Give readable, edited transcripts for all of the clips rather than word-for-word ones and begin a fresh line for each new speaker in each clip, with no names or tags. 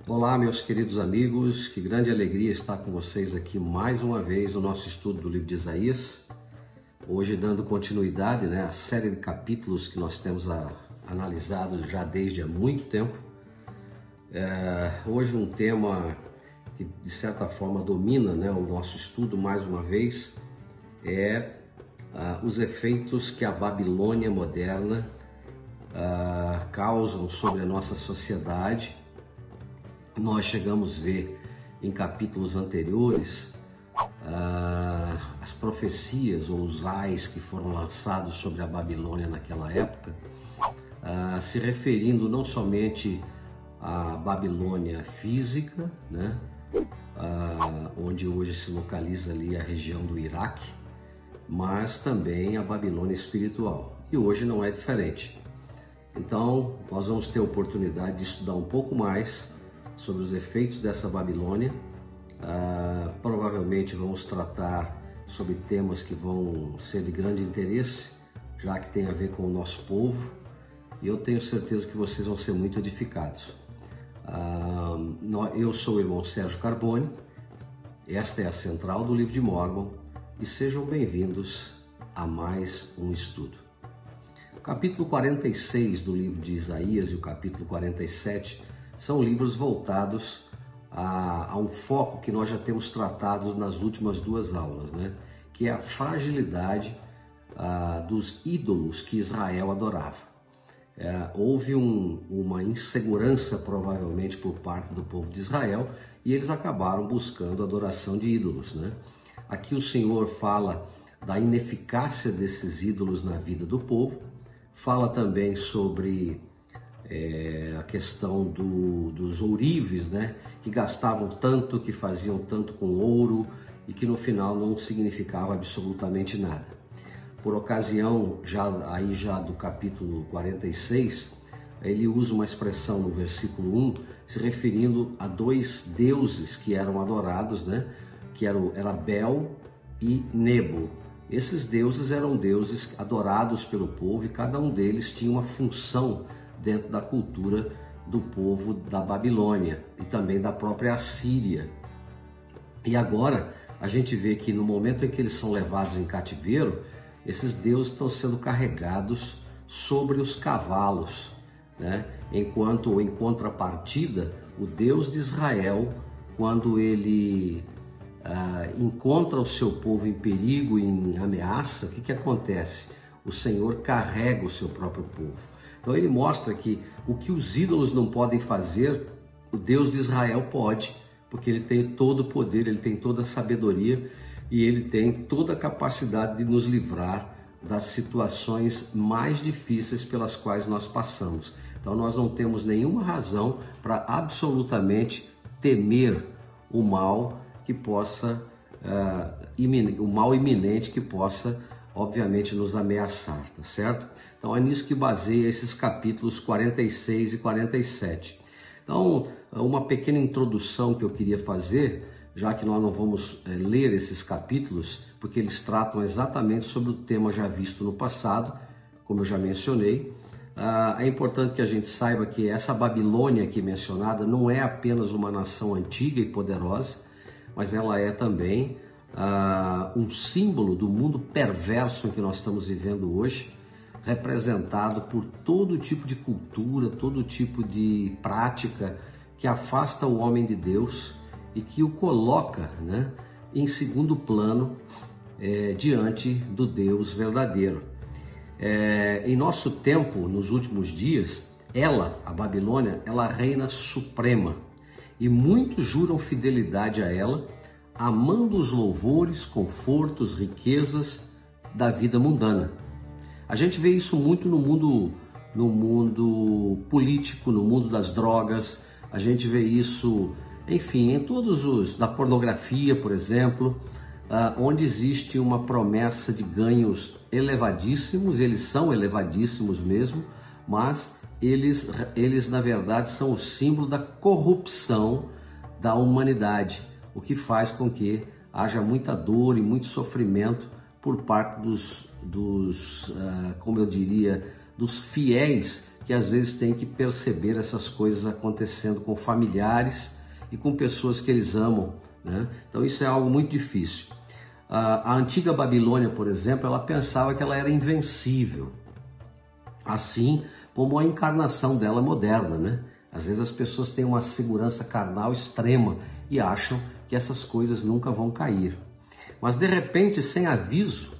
Olá, meus queridos amigos, que grande alegria estar com vocês aqui mais uma vez no nosso estudo do livro de Isaías. Hoje dando continuidade à série de capítulos que nós temos analisado já desde há muito tempo. Hoje um tema que de certa forma domina o nosso estudo mais uma vez é os efeitos que a Babilônia moderna causam sobre a nossa sociedade. Nós chegamos a ver em capítulos anteriores as profecias ou os ais que foram lançados sobre a Babilônia naquela época, se referindo não somente à Babilônia física, onde hoje se localiza ali a região do Iraque, mas também a Babilônia espiritual. E hoje não é diferente. Então, nós vamos ter a oportunidade de estudar um pouco mais sobre os efeitos dessa Babilônia. Provavelmente vamos tratar sobre temas que vão ser de grande interesse, já que tem a ver com o nosso povo, e eu tenho certeza que vocês vão ser muito edificados. Eu sou o irmão Sérgio Carbone, esta é a Central do Livro de Mórmon, e sejam bem-vindos a mais um estudo. O capítulo 46 do livro de Isaías e o capítulo 47 são livros voltados a um foco que nós já temos tratado nas últimas duas aulas, que é a fragilidade dos ídolos que Israel adorava. Houve uma insegurança provavelmente por parte do povo de Israel e eles acabaram buscando adoração de ídolos. Aqui o Senhor fala da ineficácia desses ídolos na vida do povo, fala também sobre a questão dos ourives, que gastavam tanto, que faziam tanto com ouro e que no final não significava absolutamente nada. Por ocasião já do capítulo 46, ele usa uma expressão no versículo 1, se referindo a dois deuses que eram adorados, que era Bel e Nebo. Esses deuses eram deuses adorados pelo povo e cada um deles tinha uma função dentro da cultura do povo da Babilônia e também da própria Assíria. E agora a gente vê que no momento em que eles são levados em cativeiro, esses deuses estão sendo carregados sobre os cavalos, enquanto em contrapartida, o Deus de Israel, quando ele encontra o seu povo em perigo, em ameaça, o que acontece? O Senhor carrega o seu próprio povo. Então ele mostra que o que os ídolos não podem fazer, o Deus de Israel pode, porque ele tem todo o poder, ele tem toda a sabedoria e ele tem toda a capacidade de nos livrar das situações mais difíceis pelas quais nós passamos. Então nós não temos nenhuma razão para absolutamente temer o mal que possa, o mal iminente que possa, obviamente, nos ameaçar, tá certo? Então é nisso que baseia esses capítulos 46 e 47. Então, uma pequena introdução que eu queria fazer, já que nós não vamos ler esses capítulos, porque eles tratam exatamente sobre o tema já visto no passado, como eu já mencionei. É importante que a gente saiba que essa Babilônia aqui mencionada não é apenas uma nação antiga e poderosa, mas ela é também um símbolo do mundo perverso em que nós estamos vivendo hoje, representado por todo tipo de cultura, todo tipo de prática que afasta o homem de Deus e que o coloca em segundo plano diante do Deus verdadeiro. Em nosso tempo, nos últimos dias, a Babilônia, ela reina suprema e muitos juram fidelidade a ela, amando os louvores, confortos, riquezas da vida mundana. A gente vê isso muito no mundo político, no mundo das drogas, a gente vê isso, enfim, em da pornografia, por exemplo, onde existe uma promessa de ganhos elevadíssimos, eles são elevadíssimos mesmo, mas eles na verdade são o símbolo da corrupção da humanidade, o que faz com que haja muita dor e muito sofrimento por parte como eu diria, dos fiéis que às vezes têm que perceber essas coisas acontecendo com familiares e com pessoas que eles amam, né? Então isso é algo muito difícil. A antiga Babilônia, por exemplo, ela pensava que ela era invencível, assim como a encarnação dela moderna, né? Às vezes as pessoas têm uma segurança carnal extrema e acham que essas coisas nunca vão cair. Mas de repente, sem aviso,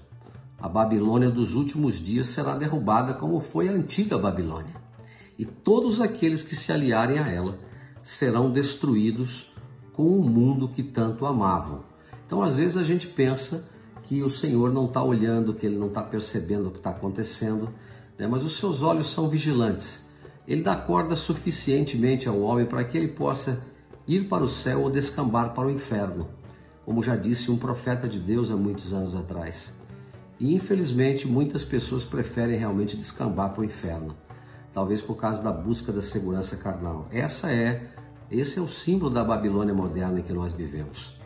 a Babilônia dos últimos dias será derrubada como foi a antiga Babilônia. E todos aqueles que se aliarem a ela serão destruídos com o mundo que tanto amavam. Então, às vezes a gente pensa que o Senhor não está olhando, que Ele não está percebendo o que está acontecendo, né? Mas os seus olhos são vigilantes. Ele dá corda suficientemente ao homem para que ele possa ir para o céu ou descambar para o inferno, como já disse um profeta de Deus há muitos anos atrás. E infelizmente muitas pessoas preferem realmente descambar para o inferno, talvez por causa da busca da segurança carnal. Esse é o símbolo da Babilônia moderna em que nós vivemos.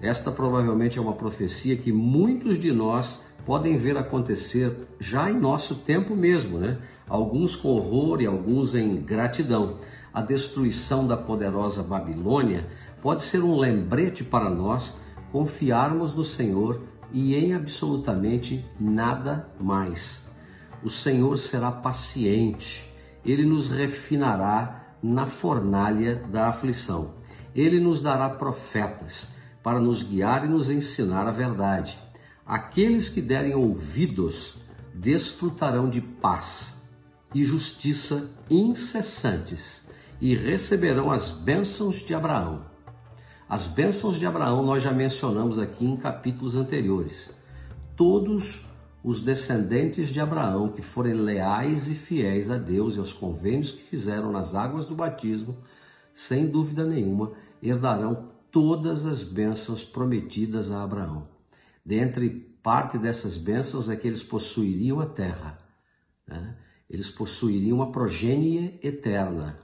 Esta provavelmente é uma profecia que muitos de nós podem ver acontecer já em nosso tempo mesmo, né? Alguns com horror e alguns em gratidão. A destruição da poderosa Babilônia pode ser um lembrete para nós confiarmos no Senhor e em absolutamente nada mais. O Senhor será paciente, Ele nos refinará na fornalha da aflição. Ele nos dará profetas para nos guiar e nos ensinar a verdade. Aqueles que derem ouvidos desfrutarão de paz e justiça incessantes e receberão as bênçãos de Abraão. As bênçãos de Abraão nós já mencionamos aqui em capítulos anteriores. Todos os descendentes de Abraão que forem leais e fiéis a Deus e aos convênios que fizeram nas águas do batismo, sem dúvida nenhuma, herdarão todas as bênçãos prometidas a Abraão. Dentre parte dessas bênçãos é que eles possuiriam a terra, né? Eles possuiriam a progênie eterna,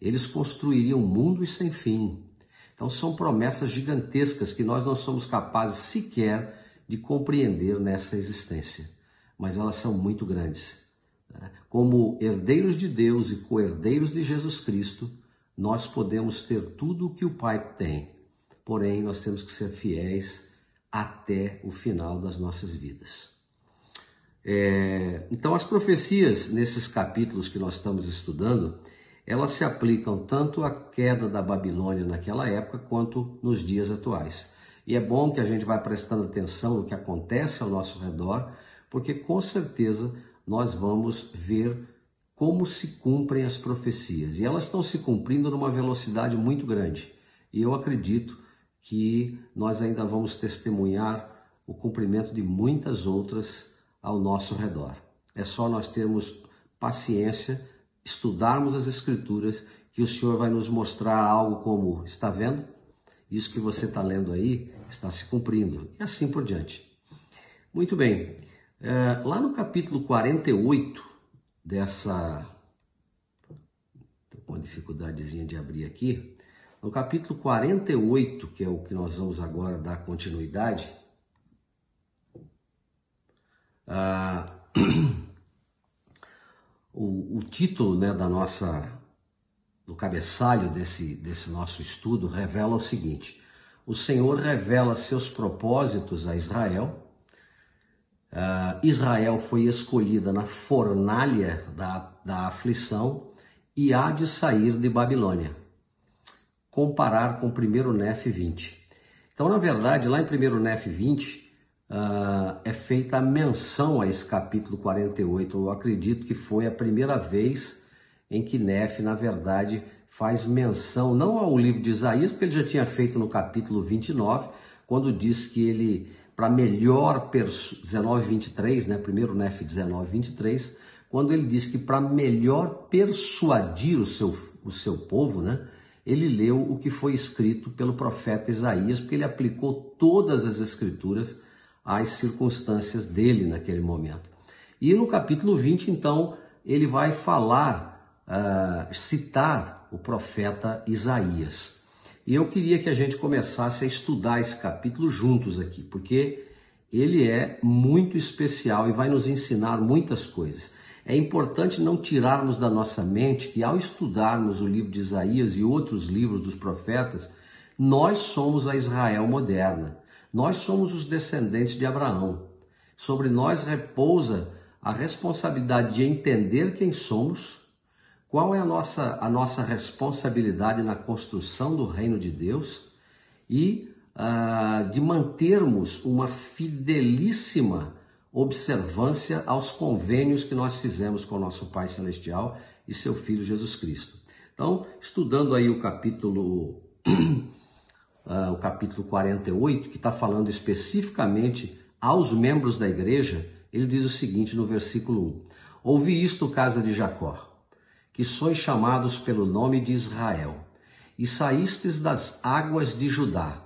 eles construiriam mundos sem fim. Então são promessas gigantescas que nós não somos capazes sequer de compreender nessa existência, mas elas são muito grandes. Como herdeiros de Deus e co-herdeiros de Jesus Cristo, nós podemos ter tudo o que o Pai tem, porém nós temos que ser fiéis até o final das nossas vidas. Então as profecias nesses capítulos que nós estamos estudando, elas se aplicam tanto à queda da Babilônia naquela época quanto nos dias atuais. E é bom que a gente vá prestando atenção no que acontece ao nosso redor, porque com certeza nós vamos ver como se cumprem as profecias. E elas estão se cumprindo numa velocidade muito grande. E eu acredito que nós ainda vamos testemunhar o cumprimento de muitas outras ao nosso redor. É só nós termos paciência, estudarmos as Escrituras, que o Senhor vai nos mostrar algo como, está vendo? Isso que você está lendo aí está se cumprindo, e assim por diante. Muito bem, lá no capítulo 48 dessa... Estou com uma dificuldadezinha de abrir aqui. No capítulo 48, que é o que nós vamos agora dar continuidade, o título, né, do cabeçalho desse nosso estudo revela o seguinte: o Senhor revela seus propósitos a Israel. Israel foi escolhida na fornalha da aflição e há de sair de Babilônia. Comparar com 1 Nef 20. Então, na verdade, lá em 1 Nef 20, é feita a menção a esse capítulo 48. Eu acredito que foi a primeira vez em que Nef, na verdade, faz menção, não ao livro de Isaías, porque ele já tinha feito no capítulo 29, quando diz que ele, para melhor, 19:23, né, 1 Nef 19:23, quando ele diz que para melhor persuadir o seu povo, né, ele leu o que foi escrito pelo profeta Isaías, porque ele aplicou todas as escrituras às circunstâncias dele naquele momento. E no capítulo 20, então, ele vai citar o profeta Isaías. E eu queria que a gente começasse a estudar esse capítulo juntos aqui, porque ele é muito especial e vai nos ensinar muitas coisas. É importante não tirarmos da nossa mente que ao estudarmos o livro de Isaías e outros livros dos profetas, nós somos a Israel moderna. Nós somos os descendentes de Abraão. Sobre nós repousa a responsabilidade de entender quem somos, qual é a nossa responsabilidade na construção do reino de Deus e de mantermos uma fidelíssima observância aos convênios que nós fizemos com o nosso Pai Celestial e seu Filho Jesus Cristo. Então, estudando aí o capítulo 48, que está falando especificamente aos membros da igreja, ele diz o seguinte no versículo 1. Ouvi isto, casa de Jacó, que sois chamados pelo nome de Israel, e saístes das águas de Judá.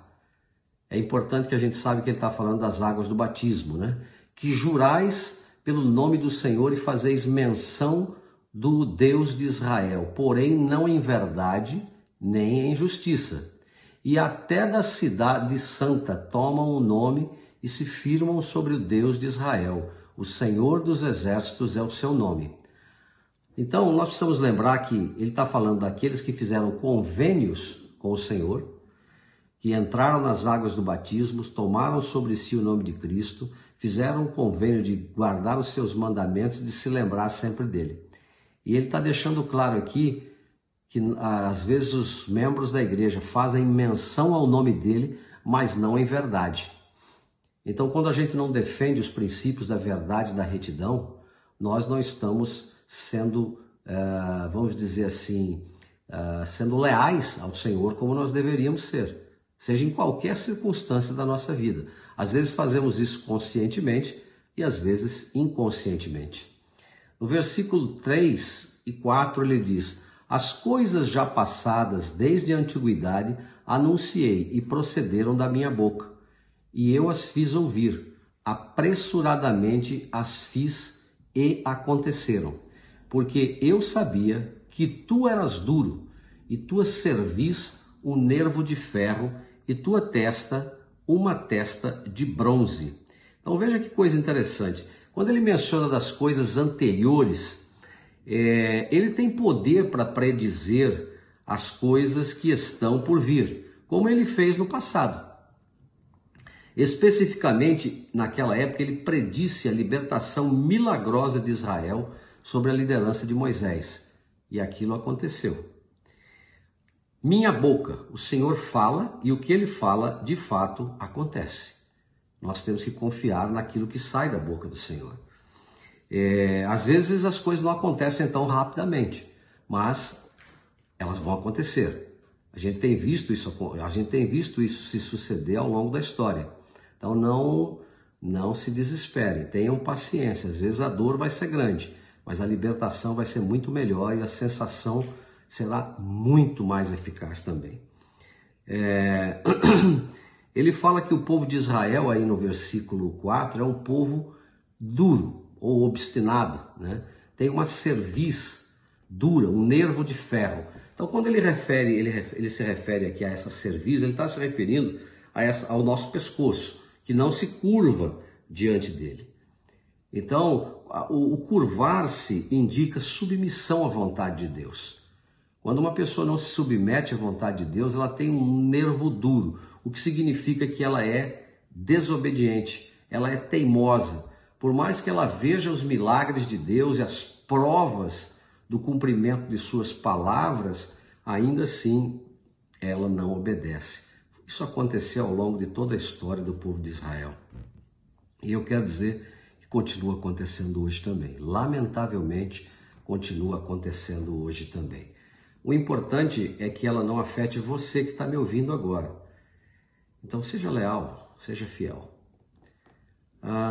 É importante que a gente saiba que ele está falando das águas do batismo, né? Que jurais pelo nome do Senhor e fazeis menção do Deus de Israel, porém não em verdade, nem em justiça. E até da cidade santa tomam o nome e se firmam sobre o Deus de Israel. O Senhor dos exércitos é o seu nome. Então, nós precisamos lembrar que ele está falando daqueles que fizeram convênios com o Senhor, que entraram nas águas do batismo, tomaram sobre si o nome de Cristo, fizeram um convênio de guardar os seus mandamentos e de se lembrar sempre dele. E ele está deixando claro aqui que às vezes os membros da igreja fazem menção ao nome dele, mas não em verdade. Então, quando a gente não defende os princípios da verdade e da retidão, nós não estamos sendo, vamos dizer assim, sendo leais ao Senhor como nós deveríamos ser, seja em qualquer circunstância da nossa vida. Às vezes fazemos isso conscientemente e às vezes inconscientemente. No versículo 3 e 4 ele diz: as coisas já passadas desde a antiguidade anunciei e procederam da minha boca, e eu as fiz ouvir, apressuradamente as fiz e aconteceram, porque eu sabia que tu eras duro, e tua cerviz um nervo de ferro, e tua testa uma testa de bronze. Então veja que coisa interessante. Quando ele menciona das coisas anteriores, ele tem poder para predizer as coisas que estão por vir, como ele fez no passado. Especificamente, naquela época, ele predisse a libertação milagrosa de Israel sob a liderança de Moisés. E aquilo aconteceu. Minha boca, o Senhor fala, e o que ele fala, de fato, acontece. Nós temos que confiar naquilo que sai da boca do Senhor. Às vezes as coisas não acontecem tão rapidamente, mas elas vão acontecer. A gente tem visto isso se suceder ao longo da história. Então não se desesperem, tenham paciência. Às vezes a dor vai ser grande, mas a libertação vai ser muito melhor e a sensação será muito mais eficaz também. Ele fala que o povo de Israel, aí no versículo 4, é um povo duro ou obstinado, né? Tem uma cerviz dura, um nervo de ferro. Então, quando ele se refere aqui a essa cerviz, ele está se referindo ao nosso pescoço, que não se curva diante dele. Então, o curvar-se indica submissão à vontade de Deus. Quando uma pessoa não se submete à vontade de Deus, ela tem um nervo duro, o que significa que ela é desobediente, ela é teimosa. Por mais que ela veja os milagres de Deus e as provas do cumprimento de suas palavras, ainda assim ela não obedece. Isso aconteceu ao longo de toda a história do povo de Israel. E eu quero dizer que continua acontecendo hoje também. Lamentavelmente, continua acontecendo hoje também. O importante é que ela não afete você que está me ouvindo agora. Então seja leal, seja fiel.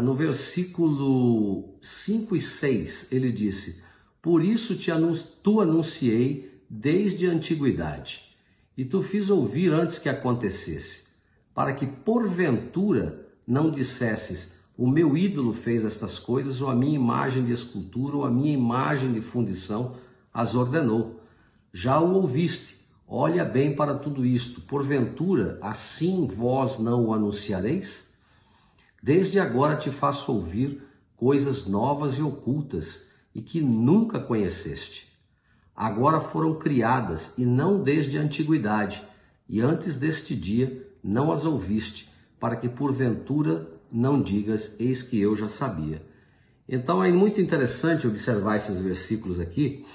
No versículo 5 e 6, ele disse: por isso tu anunciei desde a antiguidade, e tu fiz ouvir antes que acontecesse, para que porventura não dissesses: o meu ídolo fez estas coisas, ou a minha imagem de escultura, ou a minha imagem de fundição as ordenou. Já o ouviste, olha bem para tudo isto, porventura assim vós não o anunciareis? Desde agora te faço ouvir coisas novas e ocultas, e que nunca conheceste. Agora foram criadas e não desde a antiguidade, e antes deste dia não as ouviste, para que porventura não digas, eis que eu já sabia. Então é muito interessante observar esses versículos aqui,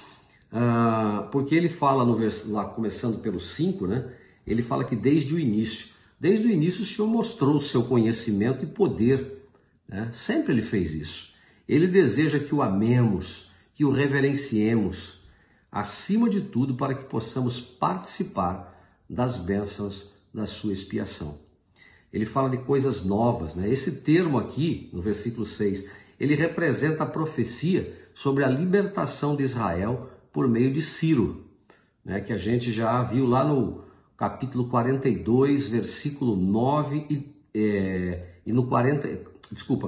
porque ele fala lá começando pelo 5, né? Ele fala que desde o início o Senhor mostrou o seu conhecimento e poder, né? Sempre ele fez isso. Ele deseja que o amemos, que o reverenciemos, acima de tudo, para que possamos participar das bênçãos da sua expiação. Ele fala de coisas novas, né? Esse termo aqui, no versículo 6, ele representa a profecia sobre a libertação de Israel por meio de Ciro, né? Que a gente já viu lá no capítulo 42, versículo 9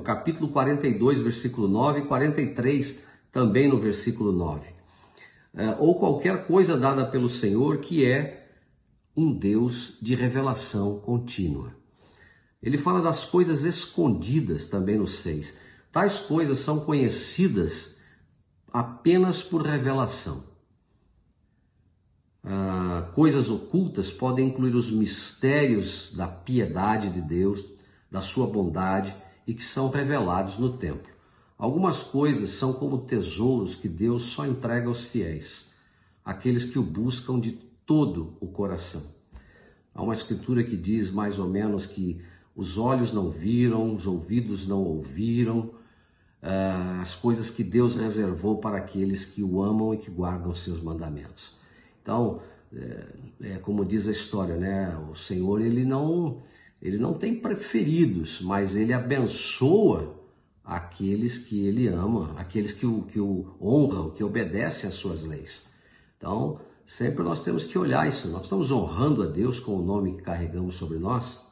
capítulo 42, versículo 9 e 43, também no versículo 9. Ou qualquer coisa dada pelo Senhor, que é um Deus de revelação contínua. Ele fala das coisas escondidas também no 6. Tais coisas são conhecidas apenas por revelação. Coisas ocultas podem incluir os mistérios da piedade de Deus, da sua bondade, e que são revelados no templo. Algumas coisas são como tesouros que Deus só entrega aos fiéis, aqueles que o buscam de todo o coração. Há uma escritura que diz mais ou menos que os olhos não viram, os ouvidos não ouviram, as coisas que Deus reservou para aqueles que o amam e que guardam os seus mandamentos. Então, como diz a história, né? O Senhor, ele não tem preferidos, mas ele abençoa aqueles que ele ama, aqueles que o honram, que obedecem às suas leis. Então, sempre nós temos que olhar isso. Nós estamos honrando a Deus com o nome que carregamos sobre nós.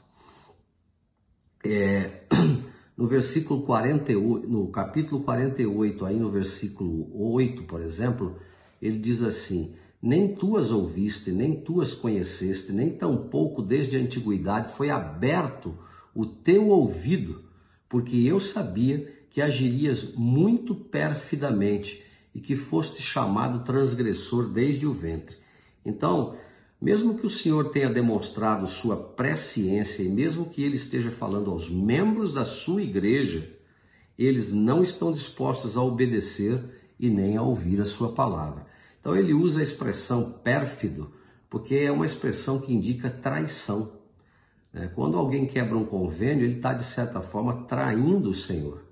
No versículo 48, no capítulo 48, aí no versículo 8, por exemplo, ele diz assim: nem tu as ouviste, nem tu as conheceste, nem tampouco desde a antiguidade foi aberto o teu ouvido, porque eu sabia que agirias muito perfidamente e que foste chamado transgressor desde o ventre. Então, mesmo que o Senhor tenha demonstrado sua presciência e mesmo que ele esteja falando aos membros da sua igreja, eles não estão dispostos a obedecer e nem a ouvir a sua palavra. Então ele usa a expressão pérfido, porque é uma expressão que indica traição. Quando alguém quebra um convênio, ele está, de certa forma, traindo o Senhor.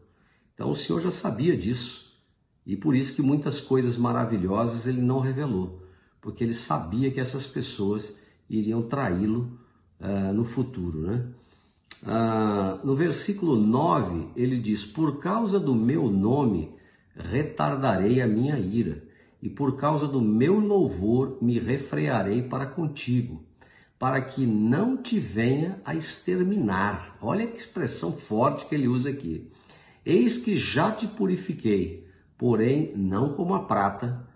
Então o Senhor já sabia disso, e por isso que muitas coisas maravilhosas ele não revelou, porque ele sabia que essas pessoas iriam traí-lo no futuro, né? No versículo 9, ele diz: por causa do meu nome retardarei a minha ira, e por causa do meu louvor me refrearei para contigo, para que não te venha a exterminar. Olha que expressão forte que ele usa aqui. Eis que já te purifiquei, porém não como a prata,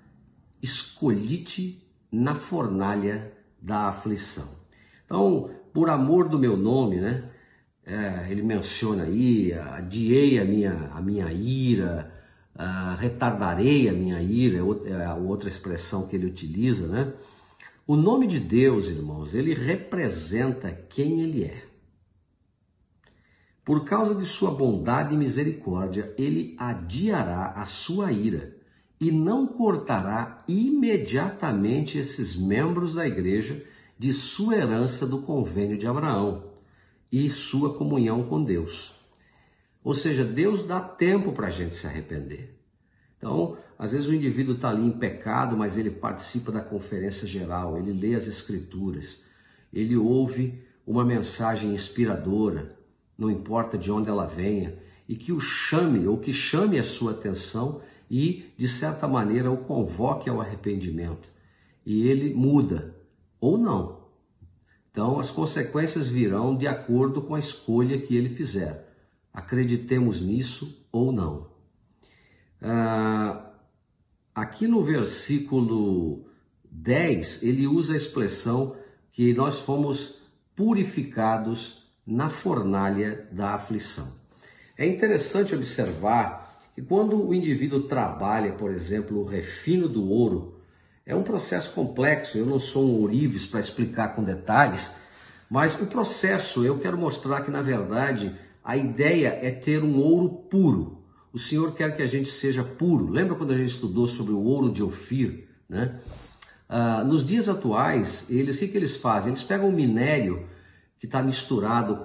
escolhi-te na fornalha da aflição. Então, por amor do meu nome, né? Ele menciona aí: adiei a minha ira, retardarei a minha ira, é a outra expressão que ele utiliza, né? O nome de Deus, irmãos, ele representa quem ele é. Por causa de sua bondade e misericórdia, ele adiará a sua ira e não cortará imediatamente esses membros da igreja de sua herança do convênio de Abraão e sua comunhão com Deus. Ou seja, Deus dá tempo para a gente se arrepender. Então, às vezes o indivíduo está ali em pecado, mas ele participa da conferência geral, ele lê as escrituras, ele ouve uma mensagem inspiradora, não importa de onde ela venha, e que o chame, ou que chame a sua atenção e, de certa maneira, o convoque ao arrependimento. E ele muda, ou não. Então, as consequências virão de acordo com a escolha que ele fizer. Acreditemos nisso ou não. Aqui no versículo 10, ele usa a expressão que nós fomos purificados na fornalha da aflição. É interessante observar E quando o indivíduo trabalha, por exemplo, o refino do ouro, é um processo complexo. Eu não sou um ourives para explicar com detalhes, mas o processo, eu quero mostrar que, na verdade, a ideia é ter um ouro puro. O Senhor quer que a gente seja puro. Lembra quando a gente estudou sobre o ouro de Ofir, né? Nos dias atuais, o que eles fazem? Eles pegam um minério que está misturado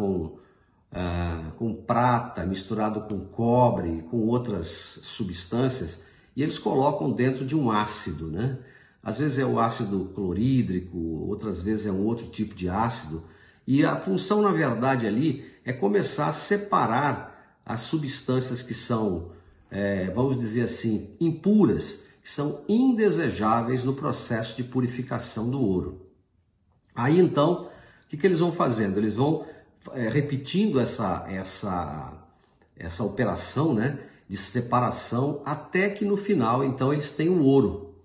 com prata, misturado com cobre, com outras substâncias, e eles colocam dentro de um ácido, né? Às vezes é o ácido clorídrico, outras vezes é um outro tipo de ácido, e a função, na verdade, ali é começar a separar as substâncias que são, vamos dizer assim, impuras, que são indesejáveis no processo de purificação do ouro. Aí então, o que eles vão fazendo? Eles vão repetindo essa operação, né, de separação, até que no final, então, eles têm o ouro.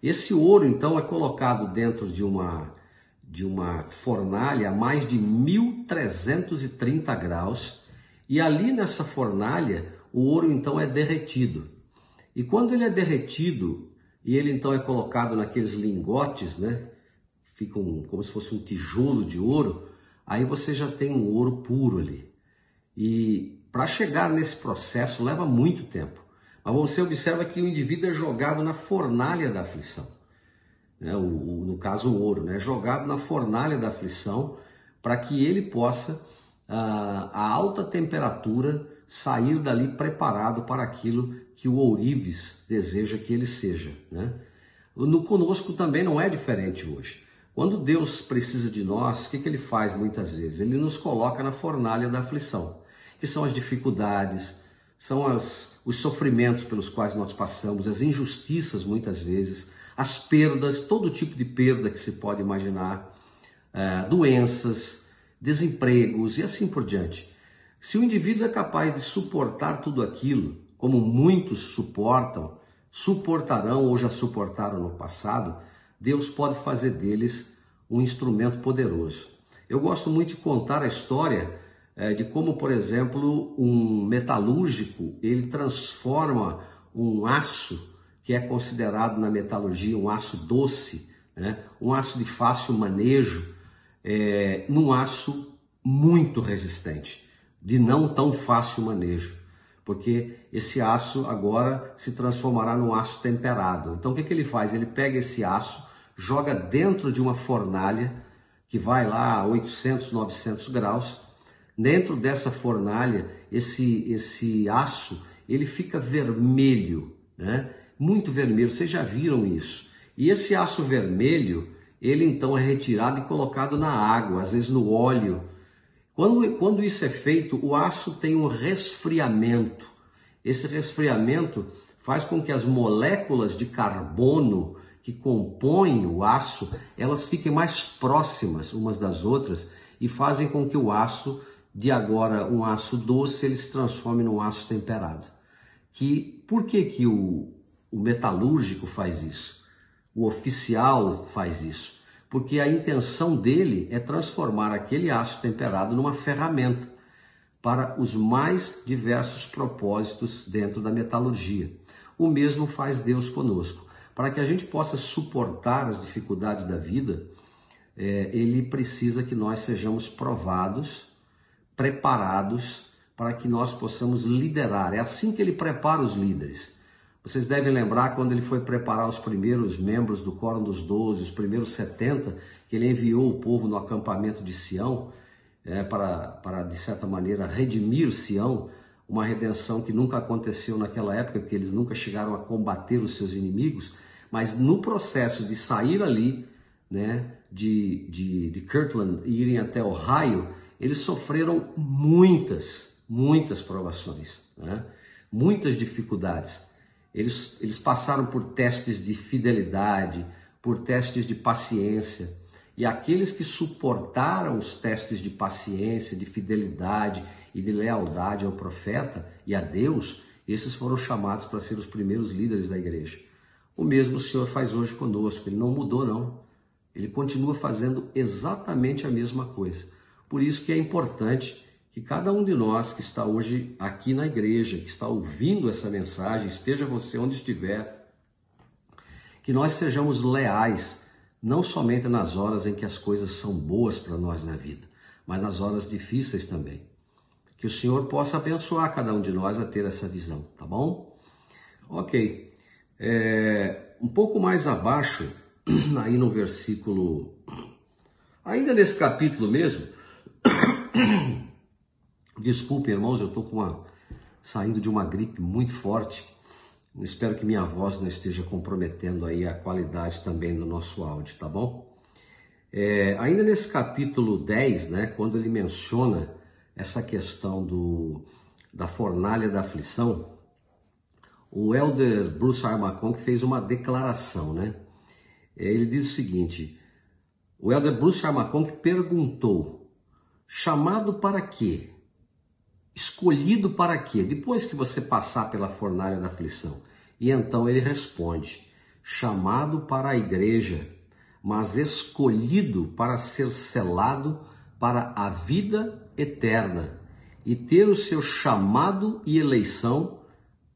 Esse ouro, então, é colocado dentro de uma fornalha a mais de 1330 graus, e ali nessa fornalha, o ouro, então, é derretido. E quando ele é derretido, e ele, então, é colocado naqueles lingotes, né, ficam como se fosse um tijolo de ouro, aí você já tem um ouro puro ali. E para chegar nesse processo leva muito tempo. Mas você observa que o indivíduo é jogado na fornalha da aflição. Né? No caso o ouro, né? Jogado na fornalha da aflição para que ele possa, a alta temperatura, sair dali preparado para aquilo que o ourives deseja que ele seja. Né? Conosco também não é diferente hoje. Quando Deus precisa de nós, o que ele faz muitas vezes? Ele nos coloca na fornalha da aflição, que são as dificuldades, são os sofrimentos pelos quais nós passamos, as injustiças muitas vezes, as perdas, todo tipo de perda que se pode imaginar, doenças, desempregos e assim por diante. Se o indivíduo é capaz de suportar tudo aquilo, como muitos suportarão ou já suportaram no passado, Deus pode fazer deles um instrumento poderoso. Eu gosto muito de contar a história de como, por exemplo, um metalúrgico, ele transforma um aço, que é considerado na metalurgia um aço doce, né? Um aço de fácil manejo, num aço muito resistente, de não tão fácil manejo, porque esse aço agora se transformará num aço temperado. Então o que ele faz? Ele pega esse aço, joga dentro de uma fornalha que vai lá a 800, 900 graus. Dentro dessa fornalha, esse aço, ele fica vermelho, né? Muito vermelho, vocês já viram isso. E esse aço vermelho, ele então é retirado e colocado na água, às vezes no óleo. Quando isso é feito, o aço tem um resfriamento. Esse resfriamento faz com que as moléculas de carbono que compõem o aço, elas fiquem mais próximas umas das outras e fazem com que o aço, de agora um aço doce, ele se transforme num aço temperado. Por que o metalúrgico faz isso? O oficial faz isso? Porque a intenção dele é transformar aquele aço temperado numa ferramenta para os mais diversos propósitos dentro da metalurgia. O mesmo faz Deus conosco. Para que a gente possa suportar as dificuldades da vida, ele precisa que nós sejamos provados, preparados, para que nós possamos liderar. É assim que ele prepara os líderes. Vocês devem lembrar quando ele foi preparar os primeiros membros do Quórum dos 12, os primeiros 70, que ele enviou o povo no acampamento de Sião, para, de certa maneira, redimir Sião, uma redenção que nunca aconteceu naquela época, porque eles nunca chegaram a combater os seus inimigos, mas no processo de sair ali, né, de Kirtland e irem até Ohio, eles sofreram muitas provações, né? Muitas dificuldades. Eles passaram por testes de fidelidade, por testes de paciência, e aqueles que suportaram os testes de paciência, de fidelidade e de lealdade ao profeta e a Deus, esses foram chamados para ser os primeiros líderes da igreja. O mesmo o Senhor faz hoje conosco, ele não mudou não, ele continua fazendo exatamente a mesma coisa. Por isso que é importante que cada um de nós que está hoje aqui na igreja, que está ouvindo essa mensagem, esteja você onde estiver, que nós sejamos leais, não somente nas horas em que as coisas são boas para nós na vida, mas nas horas difíceis também. Que o Senhor possa abençoar cada um de nós a ter essa visão, tá bom? Ok. Um pouco mais abaixo, aí no versículo, ainda nesse capítulo mesmo, desculpe, irmãos, eu estou saindo de uma gripe muito forte. Espero que minha voz não esteja comprometendo aí a qualidade também do nosso áudio, tá bom? Ainda nesse capítulo 10, né, quando ele menciona essa questão da fornalha da aflição, o elder Bruce R. McConkie fez uma declaração, né? Ele diz o seguinte: o elder Bruce R. McConkie perguntou, chamado para quê? Escolhido para quê? Depois que você passar pela fornalha da aflição. E então ele responde, chamado para a igreja, mas escolhido para ser selado para a vida eterna e ter o seu chamado e eleição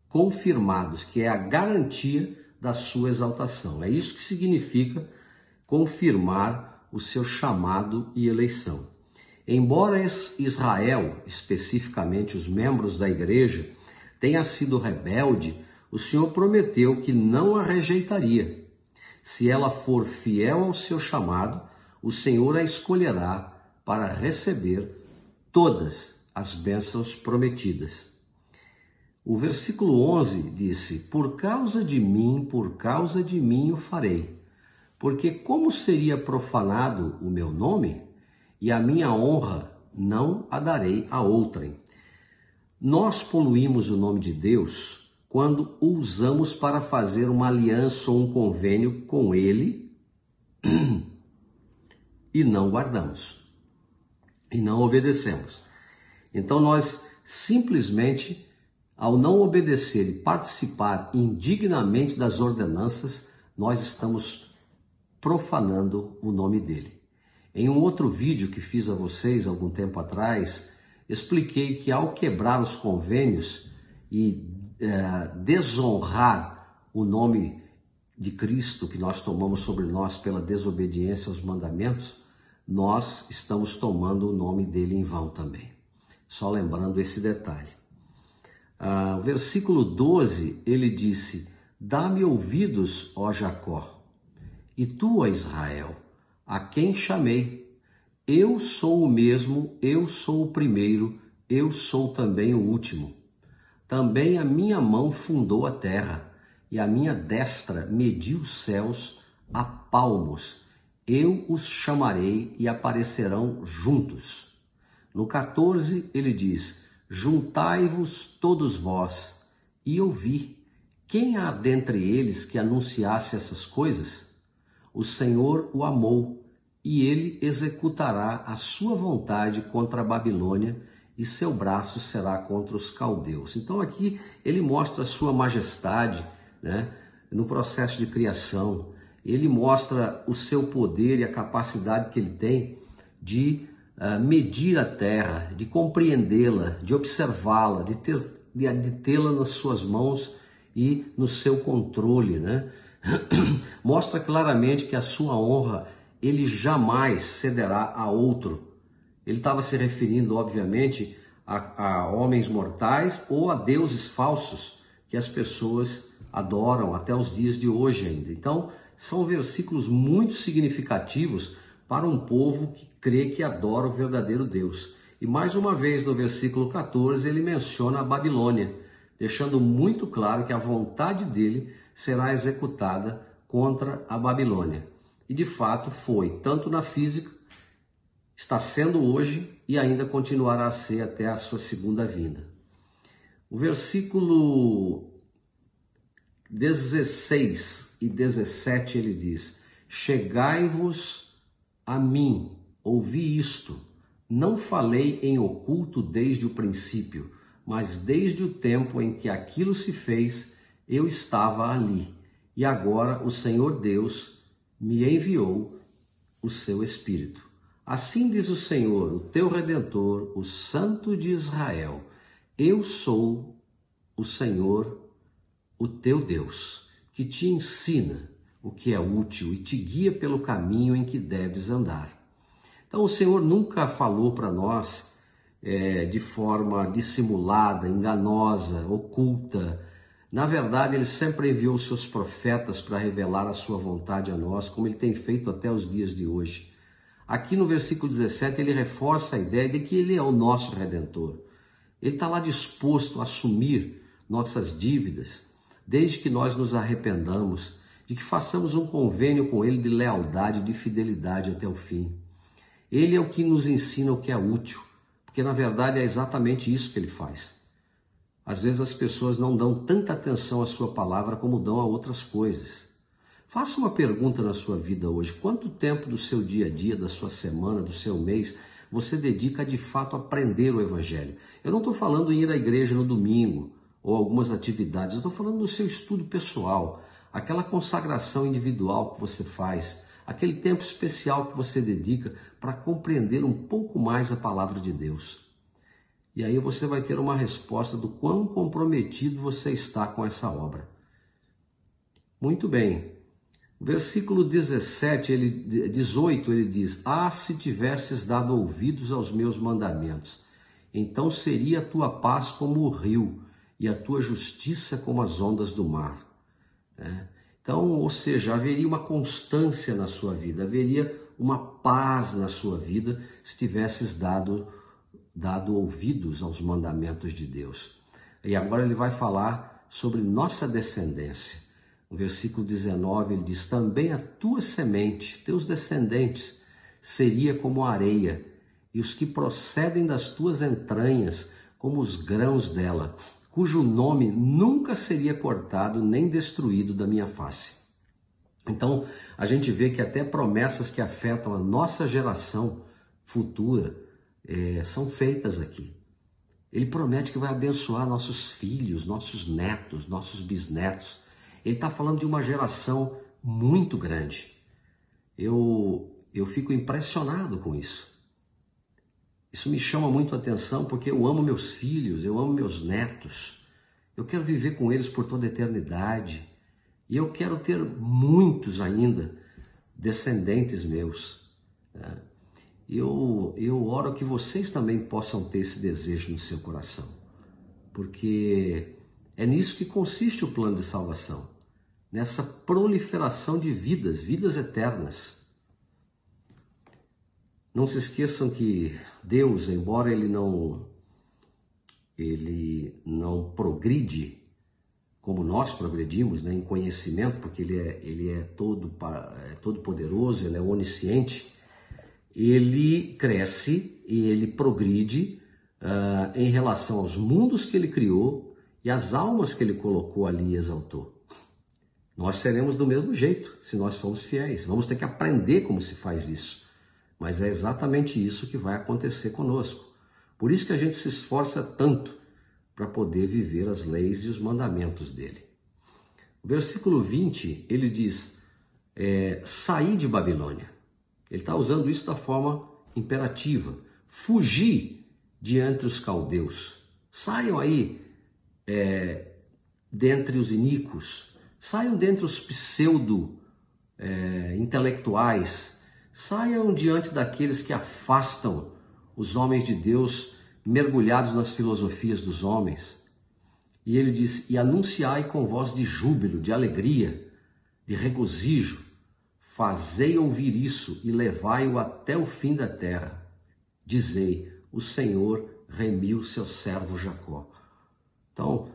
confirmados, que é a garantia da sua exaltação. É isso que significa confirmar o seu chamado e eleição. Embora Israel, especificamente os membros da igreja, tenha sido rebelde, o Senhor prometeu que não a rejeitaria. Se ela for fiel ao seu chamado, o Senhor a escolherá para receber todas as bênçãos prometidas. O versículo 11 disse, por causa de mim o farei. Porque como seria profanado o meu nome, e a minha honra não a darei a outrem. Nós poluímos o nome de Deus quando o usamos para fazer uma aliança ou um convênio com Ele e não guardamos, e não obedecemos. Então nós simplesmente, ao não obedecer e participar indignamente das ordenanças, nós estamos profanando o nome dele. Em um outro vídeo que fiz a vocês algum tempo atrás, expliquei que ao quebrar os convênios e desonrar o nome de Cristo que nós tomamos sobre nós pela desobediência aos mandamentos, nós estamos tomando o nome dele em vão também. Só lembrando esse detalhe. O versículo 12, ele disse, dá-me ouvidos, ó Jacó, e tu, ó Israel, a quem chamei, eu sou o mesmo, eu sou o primeiro, eu sou também o último. Também a minha mão fundou a terra, e a minha destra mediu os céus a palmos. Eu os chamarei e aparecerão juntos. No 14 ele diz, juntai-vos todos vós, e ouvi. Quem há dentre eles que anunciasse essas coisas? O Senhor o amou, e ele executará a sua vontade contra a Babilônia, e seu braço será contra os caldeus. Então aqui ele mostra a sua majestade, né, no processo de criação. Ele mostra o seu poder e a capacidade que ele tem de medir a terra, de compreendê-la, de observá-la, de tê-la nas suas mãos e no seu controle, né? Mostra claramente que a sua honra ele jamais cederá a outro. Ele estava se referindo, obviamente, a homens mortais ou a deuses falsos que as pessoas adoram até os dias de hoje ainda. Então, são versículos muito significativos para um povo que crê que adora o verdadeiro Deus. E mais uma vez, no versículo 14, ele menciona a Babilônia, deixando muito claro que a vontade dele será executada contra a Babilônia. E de fato foi, tanto na física, está sendo hoje e ainda continuará a ser até a sua segunda vinda. O versículo 16 e 17 ele diz, chegai-vos a mim, ouvi isto, não falei em oculto desde o princípio, mas desde o tempo em que aquilo se fez, eu estava ali, e agora o Senhor Deus me enviou o seu Espírito. Assim diz o Senhor, o teu Redentor, o Santo de Israel: eu sou o Senhor, o teu Deus, que te ensina o que é útil e te guia pelo caminho em que deves andar. Então o Senhor nunca falou para nós de forma dissimulada, enganosa, oculta. Na verdade, ele sempre enviou os seus profetas para revelar a sua vontade a nós, como ele tem feito até os dias de hoje. Aqui no versículo 17, ele reforça a ideia de que ele é o nosso Redentor. Ele está lá disposto a assumir nossas dívidas, desde que nós nos arrependamos, de que façamos um convênio com ele de lealdade, de fidelidade até o fim. Ele é o que nos ensina o que é útil, porque na verdade é exatamente isso que ele faz. Às vezes as pessoas não dão tanta atenção à sua palavra como dão a outras coisas. Faça uma pergunta na sua vida hoje: quanto tempo do seu dia a dia, da sua semana, do seu mês, você dedica de fato a aprender o Evangelho? Eu não estou falando em ir à igreja no domingo ou algumas atividades, eu estou falando do seu estudo pessoal, aquela consagração individual que você faz, aquele tempo especial que você dedica para compreender um pouco mais a palavra de Deus. E aí você vai ter uma resposta do quão comprometido você está com essa obra. Muito bem. Versículo 18, ele diz: ah, se tivesses dado ouvidos aos meus mandamentos, então seria a tua paz como o rio e a tua justiça como as ondas do mar. Então, ou seja, haveria uma constância na sua vida, haveria uma paz na sua vida se tivesses dado ouvidos aos mandamentos de Deus. E agora ele vai falar sobre nossa descendência. No versículo 19 ele diz: também a tua semente, teus descendentes, seria como a areia, e os que procedem das tuas entranhas como os grãos dela, cujo nome nunca seria cortado nem destruído da minha face. Então, a gente vê que até promessas que afetam a nossa geração futura são feitas aqui. Ele promete que vai abençoar nossos filhos, nossos netos, nossos bisnetos. Ele está falando de uma geração muito grande. Eu fico impressionado com isso. Isso me chama muito a atenção porque eu amo meus filhos, eu amo meus netos. Eu quero viver com eles por toda a eternidade. E eu quero ter muitos ainda descendentes meus. Eu oro que vocês também possam ter esse desejo no seu coração. Porque é nisso que consiste o plano de salvação. Nessa proliferação de vidas eternas. Não se esqueçam que Deus, embora ele não progride como nós progredimos, em conhecimento, porque ele é todo poderoso, ele é onisciente, ele cresce e ele progride em relação aos mundos que ele criou e às almas que ele colocou ali e exaltou. Nós seremos do mesmo jeito se nós formos fiéis. Vamos ter que aprender como se faz isso. Mas é exatamente isso que vai acontecer conosco. Por isso que a gente se esforça tanto para poder viver as leis e os mandamentos dele. O versículo 20, ele diz, sair de Babilônia. Ele está usando isso da forma imperativa. Fugir de entre os caldeus. Saiam aí dentre os iníquos. Saiam dentre os pseudo-intelectuais. Saiam diante daqueles que afastam os homens de Deus mergulhados nas filosofias dos homens. E ele diz, e anunciai com voz de júbilo, de alegria, de regozijo, fazei ouvir isso e levai-o até o fim da terra. Dizei, o Senhor remiu seu servo Jacó. Então,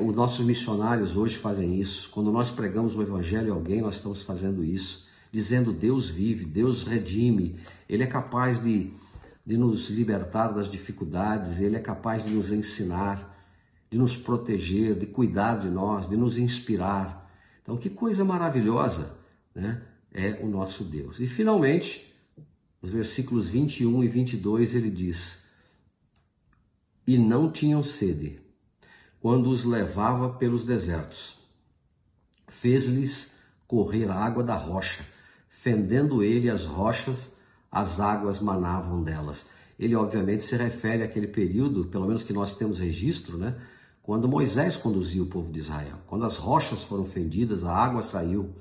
os nossos missionários hoje fazem isso. Quando nós pregamos o evangelho a alguém, nós estamos fazendo isso, dizendo Deus vive, Deus redime, Ele é capaz de nos libertar das dificuldades, Ele é capaz de nos ensinar, de nos proteger, de cuidar de nós, de nos inspirar. Então, que coisa maravilhosa, né? É o nosso Deus. E finalmente, nos versículos 21 e 22, ele diz, e não tinham sede, quando os levava pelos desertos. Fez-lhes correr a água da rocha, fendendo ele as rochas as águas manavam delas. Ele obviamente se refere àquele período, pelo menos que nós temos registro, né? Quando Moisés conduziu o povo de Israel. Quando as rochas foram fendidas, a água saiu.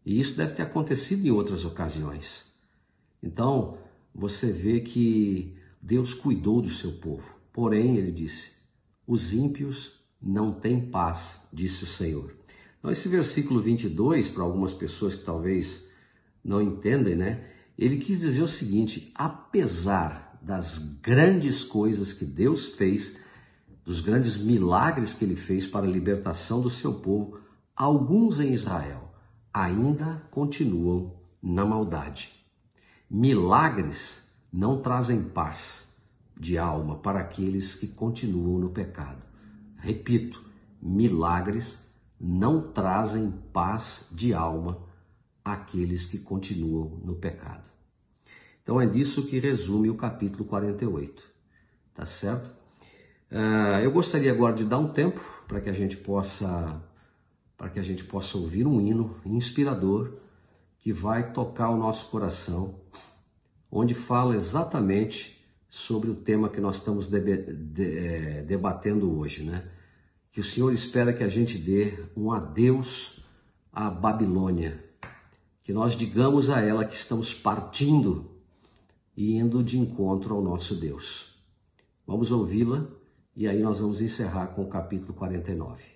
E isso deve ter acontecido em outras ocasiões. Então, você vê que Deus cuidou do seu povo. Porém, ele disse, os ímpios não têm paz, disse o Senhor. Então, esse versículo 22, para algumas pessoas que talvez não entendem, né? Ele quis dizer o seguinte, apesar das grandes coisas que Deus fez, dos grandes milagres que ele fez para a libertação do seu povo, alguns em Israel ainda continuam na maldade. Milagres não trazem paz de alma para aqueles que continuam no pecado. Repito, milagres não trazem paz de alma àqueles que continuam no pecado. Então é disso que resume o capítulo 48, tá certo? Eu gostaria agora de dar um tempo para que a gente possa ouvir um hino inspirador que vai tocar o nosso coração, onde fala exatamente sobre o tema que nós estamos debatendo hoje, né? Que o Senhor espera que a gente dê um adeus à Babilônia, que nós digamos a ela que estamos partindo e indo de encontro ao nosso Deus. Vamos ouvi-la e aí nós vamos encerrar com o capítulo 49.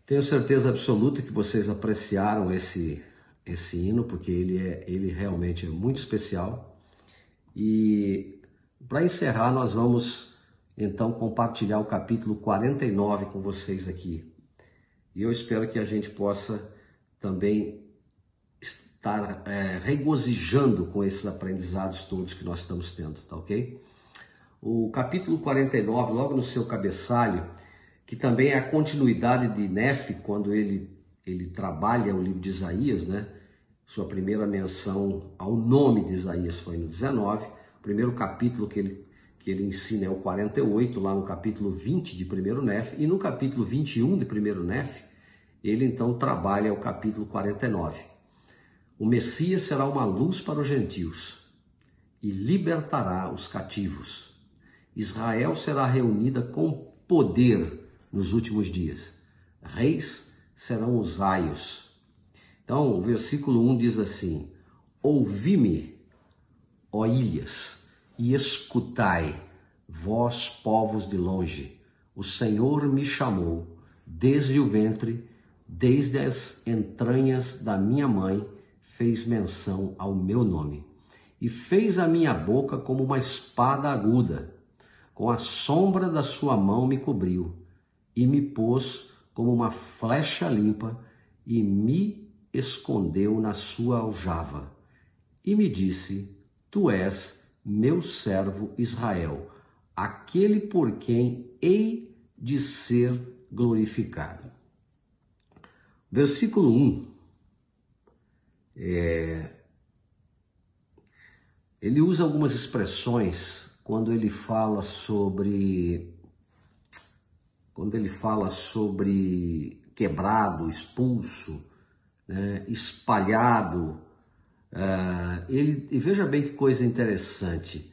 Tenho certeza absoluta que vocês apreciaram esse hino, porque ele realmente é muito especial. E para encerrar, nós vamos então compartilhar o capítulo 49 com vocês aqui. E eu espero que a gente possa também estar regozijando com esses aprendizados todos que nós estamos tendo, tá ok? O capítulo 49, logo no seu cabeçalho, que também é a continuidade de Nefe, quando ele trabalha o livro de Isaías, né? Sua primeira menção ao nome de Isaías foi no 19, o primeiro capítulo que ele ensina é o 48, lá no capítulo 20 de 1º Nefe, e no capítulo 21 de 1º Nefe, ele então trabalha o capítulo 49. O Messias será uma luz para os gentios e libertará os cativos. Israel será reunida com poder nos últimos dias. Reis serão os aios. Então, o versículo 1 diz assim: ouvi-me, ó ilhas, e escutai, vós povos de longe. O Senhor me chamou desde o ventre, desde as entranhas da minha mãe, fez menção ao meu nome. E fez a minha boca como uma espada aguda, com a sombra da sua mão me cobriu, e me pôs como uma flecha limpa, e me escondeu na sua aljava. E me disse: tu és meu servo Israel, aquele por quem hei de ser glorificado. Versículo 1. Ele usa algumas expressões quando ele fala sobre quebrado, expulso, né, espalhado. E veja bem que coisa interessante.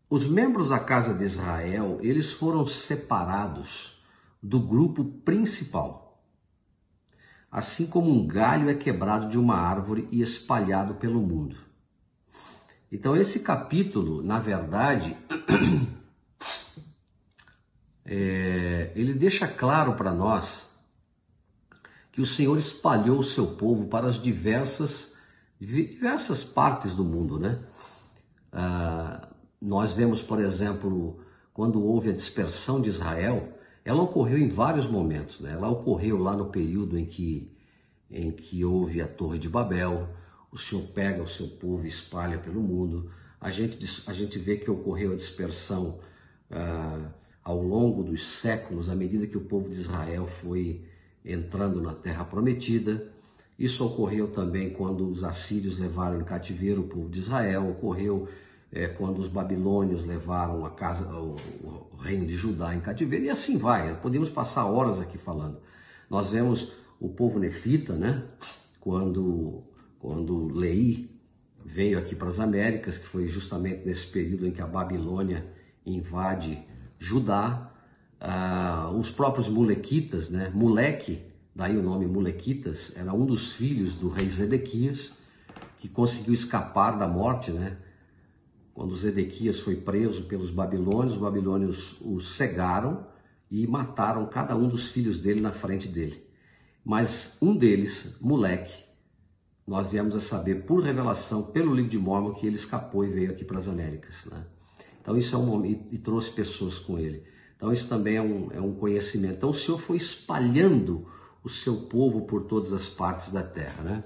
Os membros da casa de Israel, eles foram separados do grupo principal, assim como um galho é quebrado de uma árvore e espalhado pelo mundo. Então esse capítulo, na verdade, ele deixa claro para nós que o Senhor espalhou o seu povo para as diversas partes do mundo, né? Nós vemos, por exemplo, quando houve a dispersão de Israel, ela ocorreu em vários momentos, né? Ela ocorreu lá no período em que houve a Torre de Babel. O Senhor pega o seu povo e espalha pelo mundo. A gente vê que ocorreu a dispersão ao longo dos séculos, à medida que o povo de Israel foi entrando na Terra Prometida. Isso ocorreu também quando os assírios levaram em cativeiro o povo de Israel, ocorreu quando os babilônios levaram o reino de Judá em cativeiro, e assim vai. Podemos passar horas aqui falando. Nós vemos o povo nefita, né? Quando Leí veio aqui para as Américas, que foi justamente nesse período em que a Babilônia invade Judá. Os próprios Mulequitas, né? Muleque, daí o nome Mulequitas, era um dos filhos do rei Zedequias, que conseguiu escapar da morte, né? Quando Zedequias foi preso pelos babilônios, os babilônios o cegaram e mataram cada um dos filhos dele na frente dele. Mas um deles, Muleque, nós viemos a saber por revelação, pelo livro de Mórmon, que ele escapou e veio aqui para as Américas, né? Então isso e trouxe pessoas com ele. Então isso também é um conhecimento. Então o Senhor foi espalhando o seu povo por todas as partes da terra, né?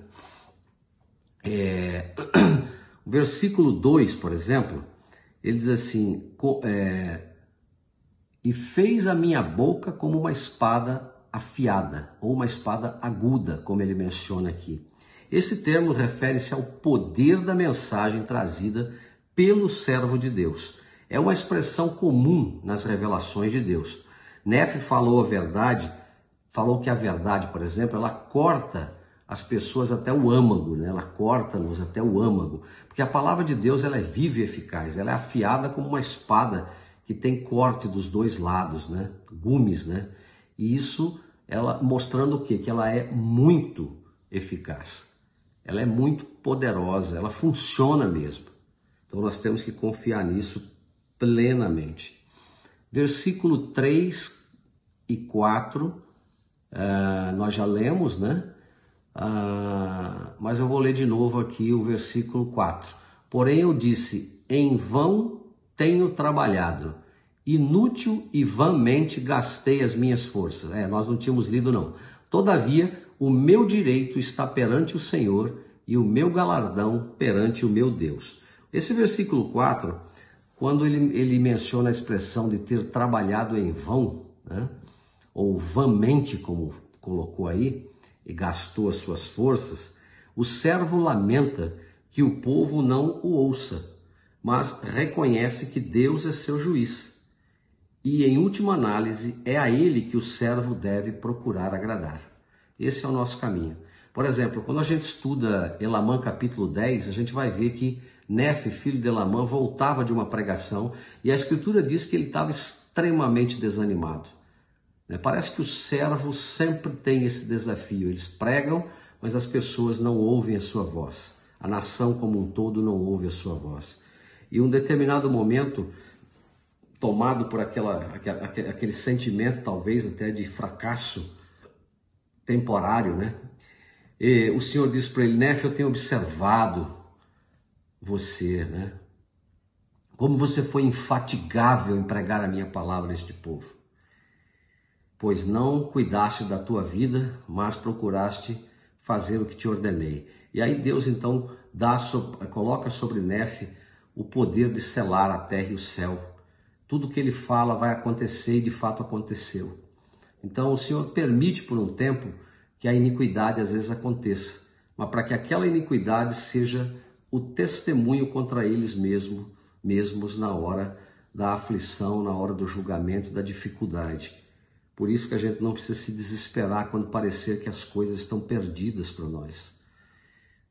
O versículo 2, por exemplo, ele diz assim: e fez a minha boca como uma espada afiada, ou uma espada aguda, como ele menciona aqui. Esse termo refere-se ao poder da mensagem trazida pelo servo de Deus. É uma expressão comum nas revelações de Deus. Nefe falou que a verdade, por exemplo, ela corta as pessoas até o âmago, né? Ela corta-nos até o âmago, porque a palavra de Deus ela é viva e eficaz, ela é afiada como uma espada que tem corte dos dois lados, né? Gumes, né? E isso, ela mostrando o quê? Que ela é muito eficaz, ela é muito poderosa, ela funciona mesmo. Então nós temos que confiar nisso plenamente. Versículo 3, e 4, nós já lemos, né? Mas eu vou ler de novo aqui o versículo 4. Porém eu disse, em vão tenho trabalhado, inútil e vãmente gastei as minhas forças. Nós não tínhamos lido não. Todavia, o meu direito está perante o Senhor e o meu galardão perante o meu Deus. Esse versículo 4, quando ele menciona a expressão de ter trabalhado em vão, né? Ou vãmente, como colocou aí, e gastou as suas forças, o servo lamenta que o povo não o ouça, mas reconhece que Deus é seu juiz. E, em última análise, é a ele que o servo deve procurar agradar. Esse é o nosso caminho. Por exemplo, quando a gente estuda Elamã capítulo 10, a gente vai ver que Nefe, filho de Elamã, voltava de uma pregação e a Escritura diz que ele estava extremamente desanimado. Parece que o servo sempre tem esse desafio. Eles pregam, mas as pessoas não ouvem a sua voz. A nação como um todo não ouve a sua voz. E em um determinado momento, tomado por aquele sentimento, talvez até de fracasso temporário, né? E o Senhor disse para ele, Nefe, eu tenho observado você, né? Como você foi infatigável em pregar a minha palavra a este povo. Pois não cuidaste da tua vida, mas procuraste fazer o que te ordenei. E aí Deus então coloca sobre Nefe o poder de selar a terra e o céu. Tudo que ele fala vai acontecer e de fato aconteceu. Então o Senhor permite por um tempo que a iniquidade às vezes aconteça, mas para que aquela iniquidade seja o testemunho contra eles mesmos na hora da aflição, na hora do julgamento, da dificuldade. Por isso que a gente não precisa se desesperar quando parecer que as coisas estão perdidas para nós.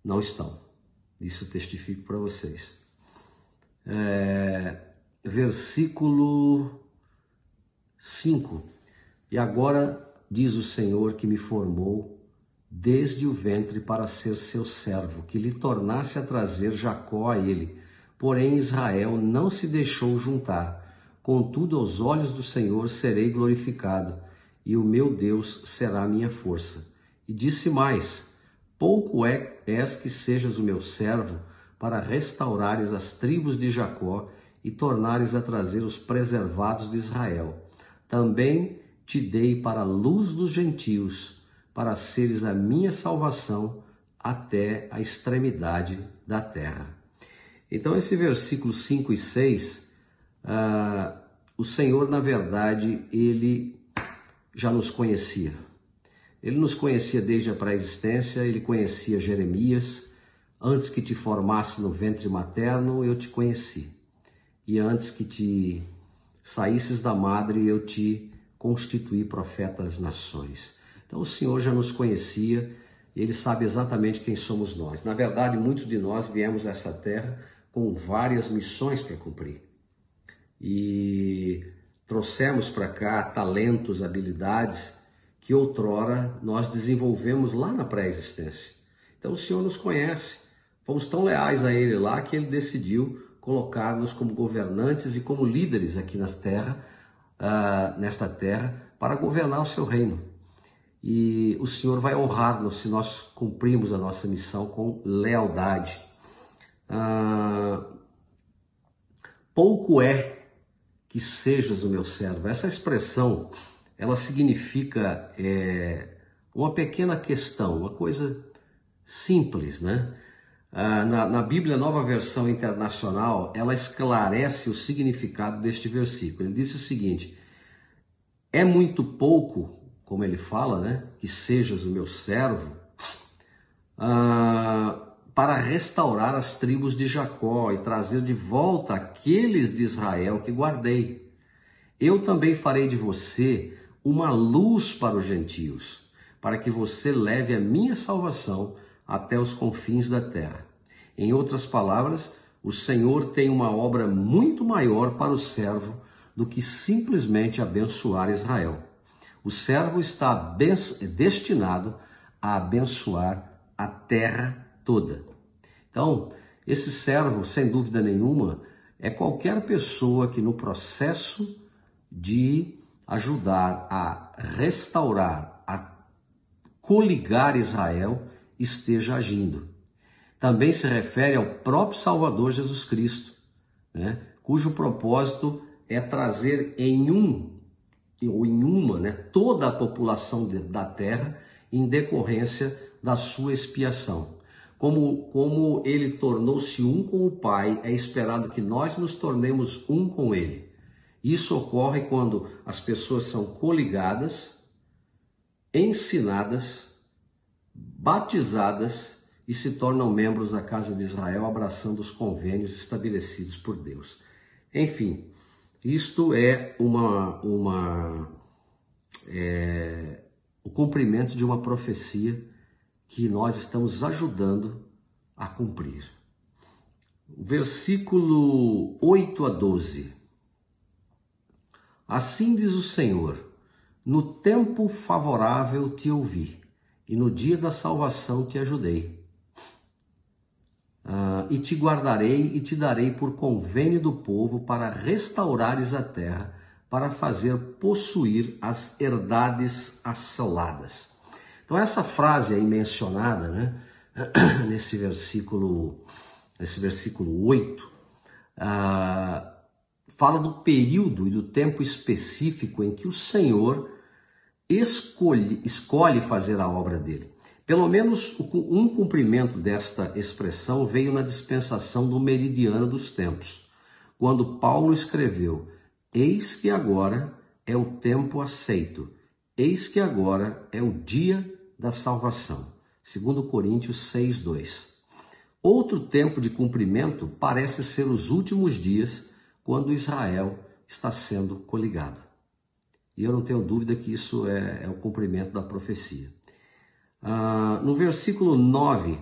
Não estão. Isso eu testifico para vocês. Versículo 5. E agora diz o Senhor que me formou desde o ventre para ser seu servo, que lhe tornasse a trazer Jacó a ele. Porém Israel não se deixou juntar. Contudo, aos olhos do Senhor serei glorificado, e o meu Deus será a minha força. E disse mais, pouco és que sejas o meu servo, para restaurares as tribos de Jacó, e tornares a trazer os preservados de Israel. Também te dei para a luz dos gentios, para seres a minha salvação até a extremidade da terra. Então, esse versículo 5 e 6... o Senhor, na verdade, ele já nos conhecia. Ele nos conhecia desde a pré-existência, ele conhecia Jeremias. Antes que te formasse no ventre materno, eu te conheci. E antes que te saísses da madre, eu te constituí profeta das nações. Então, o Senhor já nos conhecia, ele sabe exatamente quem somos nós. Na verdade, muitos de nós viemos a essa terra com várias missões para cumprir. E trouxemos para cá talentos, habilidades que outrora nós desenvolvemos lá na pré-existência. Então o Senhor nos conhece, fomos tão leais a Ele lá que Ele decidiu colocar-nos como governantes e como líderes aqui nesta terra para governar o seu reino. E o Senhor vai honrar-nos se nós cumprirmos a nossa missão com lealdade. Pouco é que sejas o meu servo. Essa expressão, ela significa uma pequena questão, uma coisa simples, né? Na Bíblia Nova Versão Internacional, ela esclarece o significado deste versículo. Ele diz o seguinte, é muito pouco, como ele fala, né? Que sejas o meu servo, para restaurar as tribos de Jacó e trazer de volta aqueles de Israel que guardei. Eu também farei de você uma luz para os gentios, para que você leve a minha salvação até os confins da terra. Em outras palavras, o Senhor tem uma obra muito maior para o servo do que simplesmente abençoar Israel. O servo está destinado a abençoar a terra toda. Então, esse servo, sem dúvida nenhuma, é qualquer pessoa que no processo de ajudar a restaurar, a coligar Israel, esteja agindo. Também se refere ao próprio Salvador Jesus Cristo, né, cujo propósito é trazer em um ou em uma, né, toda a população da terra em decorrência da sua expiação. Como ele tornou-se um com o Pai, é esperado que nós nos tornemos um com ele. Isso ocorre quando as pessoas são coligadas, ensinadas, batizadas e se tornam membros da casa de Israel, abraçando os convênios estabelecidos por Deus. Enfim, isto é o cumprimento de uma profecia que nós estamos ajudando a cumprir. Versículo 8 a 12. Assim diz o Senhor: no tempo favorável te ouvi, e no dia da salvação te ajudei. E te guardarei e te darei por convênio do povo para restaurares a terra, para fazer possuir as herdades assoladas. Então essa frase aí mencionada, né, nesse versículo 8, fala do período e do tempo específico em que o Senhor escolhe fazer a obra dele. Pelo menos um cumprimento desta expressão veio na dispensação do meridiano dos tempos, quando Paulo escreveu: eis que agora é o tempo aceito, eis que agora é o dia da salvação. 2 Coríntios 6:2. Outro tempo de cumprimento parece ser os últimos dias, quando Israel está sendo coligado. E eu não tenho dúvida que isso é o cumprimento da profecia. No versículo 9,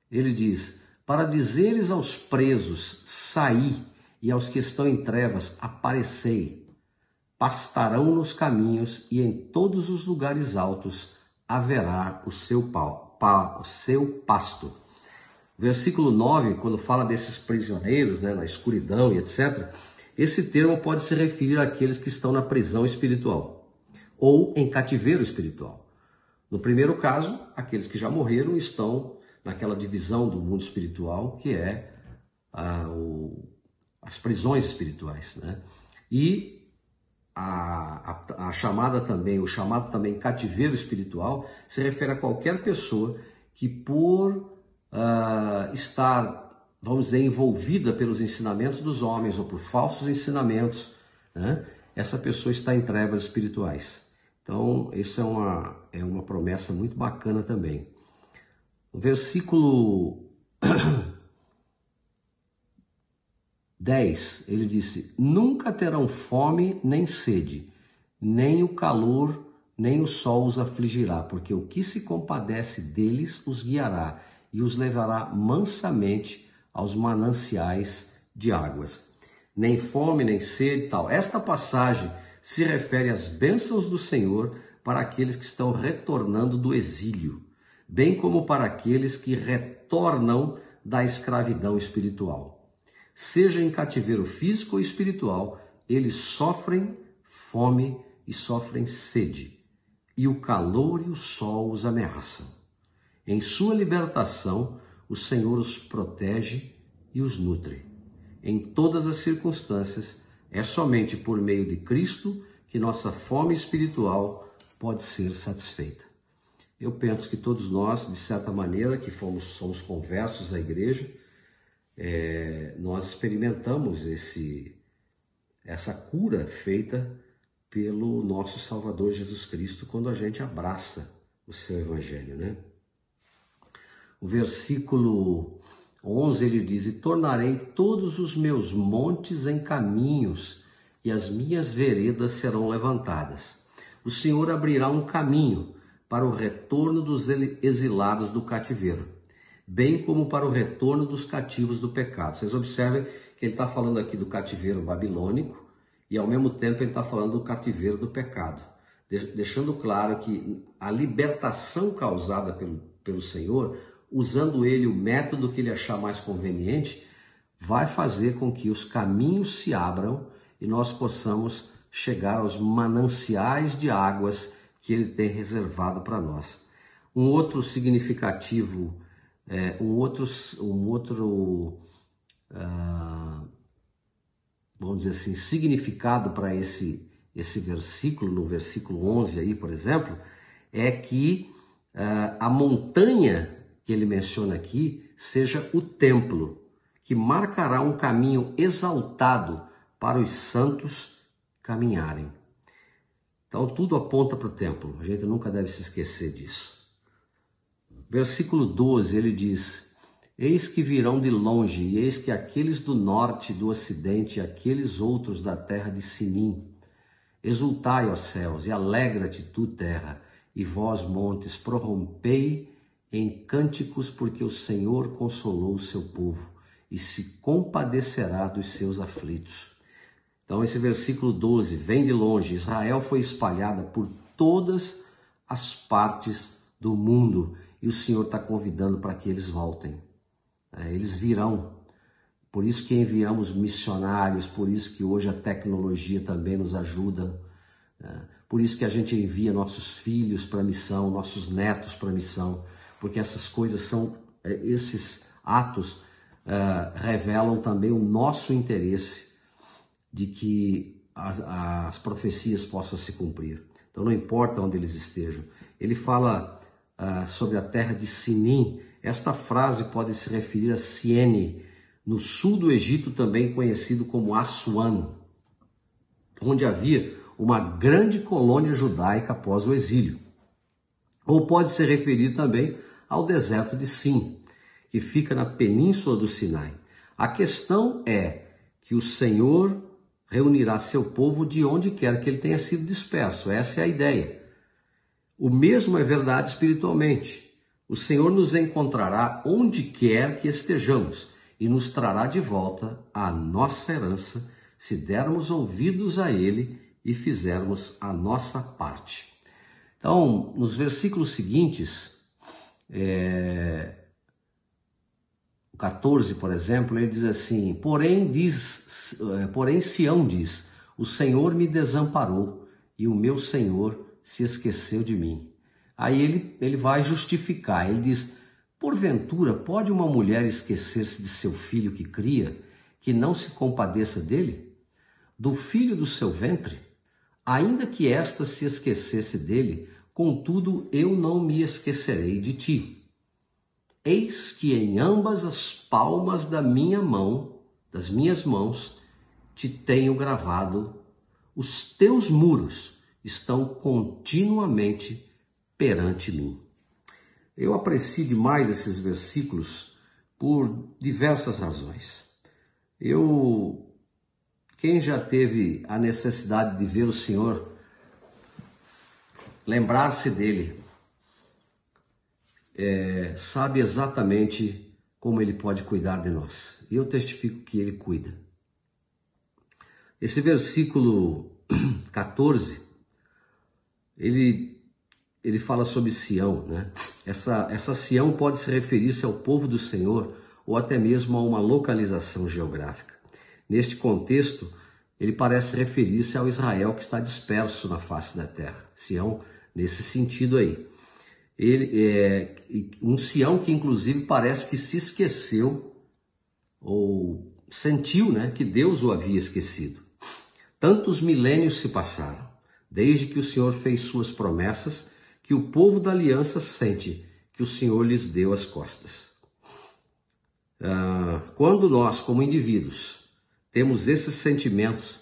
ele diz: para dizeres aos presos, saí, e aos que estão em trevas, aparecei. Pastarão nos caminhos, e em todos os lugares altos haverá o seu pasto. Versículo 9, quando fala desses prisioneiros, né, na escuridão e etc., esse termo pode se referir àqueles que estão na prisão espiritual ou em cativeiro espiritual. No primeiro caso, aqueles que já morreram estão naquela divisão do mundo espiritual que é as prisões espirituais, né? E a chamada também, o chamado também cativeiro espiritual se refere a qualquer pessoa que por estar, vamos dizer, envolvida pelos ensinamentos dos homens ou por falsos ensinamentos, né, essa pessoa está em trevas espirituais. Então, isso é uma promessa muito bacana também. No versículo 10, ele disse: nunca terão fome nem sede, nem o calor, nem o sol os afligirá, porque o que se compadece deles os guiará e os levará mansamente aos mananciais de águas. Nem fome, nem sede, tal. Esta passagem se refere às bênçãos do Senhor para aqueles que estão retornando do exílio, bem como para aqueles que retornam da escravidão espiritual. Seja em cativeiro físico ou espiritual, eles sofrem fome e sofrem sede, e o calor e o sol os ameaçam. Em sua libertação, o Senhor os protege e os nutre. Em todas as circunstâncias, é somente por meio de Cristo que nossa fome espiritual pode ser satisfeita. Eu penso que todos nós, de certa maneira, que somos conversos à igreja, nós experimentamos essa cura feita pelo nosso Salvador Jesus Cristo quando a gente abraça o seu Evangelho, né? O versículo 11, ele diz: e tornarei todos os meus montes em caminhos, e as minhas veredas serão levantadas. O Senhor abrirá um caminho para o retorno dos exilados do cativeiro, bem como para o retorno dos cativos do pecado. Vocês observem que ele está falando aqui do cativeiro babilônico e ao mesmo tempo ele está falando do cativeiro do pecado, deixando claro que a libertação causada pelo Senhor, usando ele o método que ele achar mais conveniente, vai fazer com que os caminhos se abram e nós possamos chegar aos mananciais de águas que ele tem reservado para nós. Um outro significativo, vamos dizer assim, significado para esse versículo, no versículo 11 aí, por exemplo, é que a montanha que ele menciona aqui seja o templo, que marcará um caminho exaltado para os santos caminharem. Então tudo aponta para o templo, a gente nunca deve se esquecer disso. Versículo 12, ele diz: eis que virão de longe, e eis que aqueles do norte e do ocidente, e aqueles outros da terra de Sinim. Exultai, ó céus, e alegra-te, tu terra, e vós, montes, prorrompei em cânticos, porque o Senhor consolou o seu povo, e se compadecerá dos seus aflitos. Então esse versículo 12, vem de longe, Israel foi espalhada por todas as partes do mundo, e o Senhor está convidando para que eles voltem. Eles virão. Por isso que enviamos missionários, por isso que hoje a tecnologia também nos ajuda, por isso que a gente envia nossos filhos para a missão, nossos netos para a missão, porque essas coisas esses atos revelam também o nosso interesse de que as profecias possam se cumprir. Então não importa onde eles estejam. Ele fala sobre a terra de Sinim. Esta frase pode se referir a Siene, no sul do Egito, também conhecido como Assuan, onde havia uma grande colônia judaica após o exílio. Ou pode se referir também ao deserto de Sim, que fica na península do Sinai. A questão é que o Senhor reunirá seu povo de onde quer que ele tenha sido disperso. Essa é a ideia. O mesmo é verdade espiritualmente. O Senhor nos encontrará onde quer que estejamos e nos trará de volta a nossa herança, se dermos ouvidos a Ele e fizermos a nossa parte. Então, nos versículos seguintes, 14, por exemplo, ele diz assim: porém Sião diz, o Senhor me desamparou e o meu Senhor se esqueceu de mim. Aí ele vai justificar, ele diz: porventura pode uma mulher esquecer-se de seu filho que cria, que não se compadeça dele? Do filho do seu ventre? Ainda que esta se esquecesse dele, contudo eu não me esquecerei de ti. Eis que em ambas as palmas da minha mão, das minhas mãos, te tenho gravado. Os teus muros estão continuamente perante mim. Eu aprecio demais esses versículos por diversas razões. Quem já teve a necessidade de ver o Senhor, lembrar-se dele, sabe exatamente como ele pode cuidar de nós. E eu testifico que ele cuida. Esse versículo 14, ele fala sobre Sião, né? Essa Sião pode se referir-se ao povo do Senhor ou até mesmo a uma localização geográfica. Neste contexto, ele parece referir-se ao Israel que está disperso na face da terra. Sião, nesse sentido aí. Um Sião que inclusive parece que se esqueceu ou sentiu, né, que Deus o havia esquecido. Tantos milênios se passaram, desde que o Senhor fez suas promessas, que o povo da aliança sente que o Senhor lhes deu as costas. Quando nós, como indivíduos, temos esses sentimentos,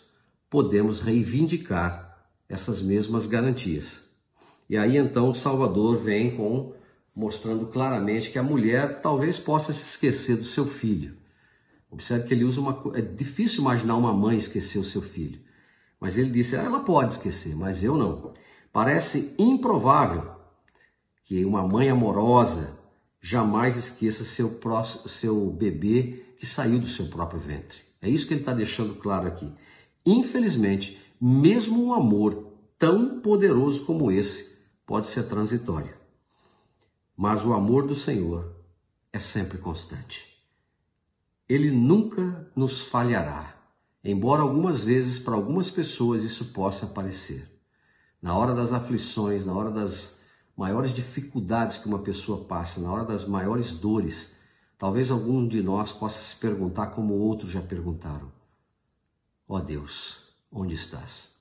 podemos reivindicar essas mesmas garantias. E aí então o Salvador vem mostrando claramente que a mulher talvez possa se esquecer do seu filho. Observe que ele usa é difícil imaginar uma mãe esquecer o seu filho. Mas ele disse, ela pode esquecer, mas eu não. Parece improvável que uma mãe amorosa jamais esqueça seu bebê que saiu do seu próprio ventre. É isso que ele está deixando claro aqui. Infelizmente, mesmo um amor tão poderoso como esse pode ser transitório. Mas o amor do Senhor é sempre constante. Ele nunca nos falhará. embora algumas vezes para algumas pessoas isso possa parecer. Na hora das aflições, na hora das maiores dificuldades que uma pessoa passa, na hora das maiores dores, talvez algum de nós possa se perguntar como outros já perguntaram: ó Deus, onde estás?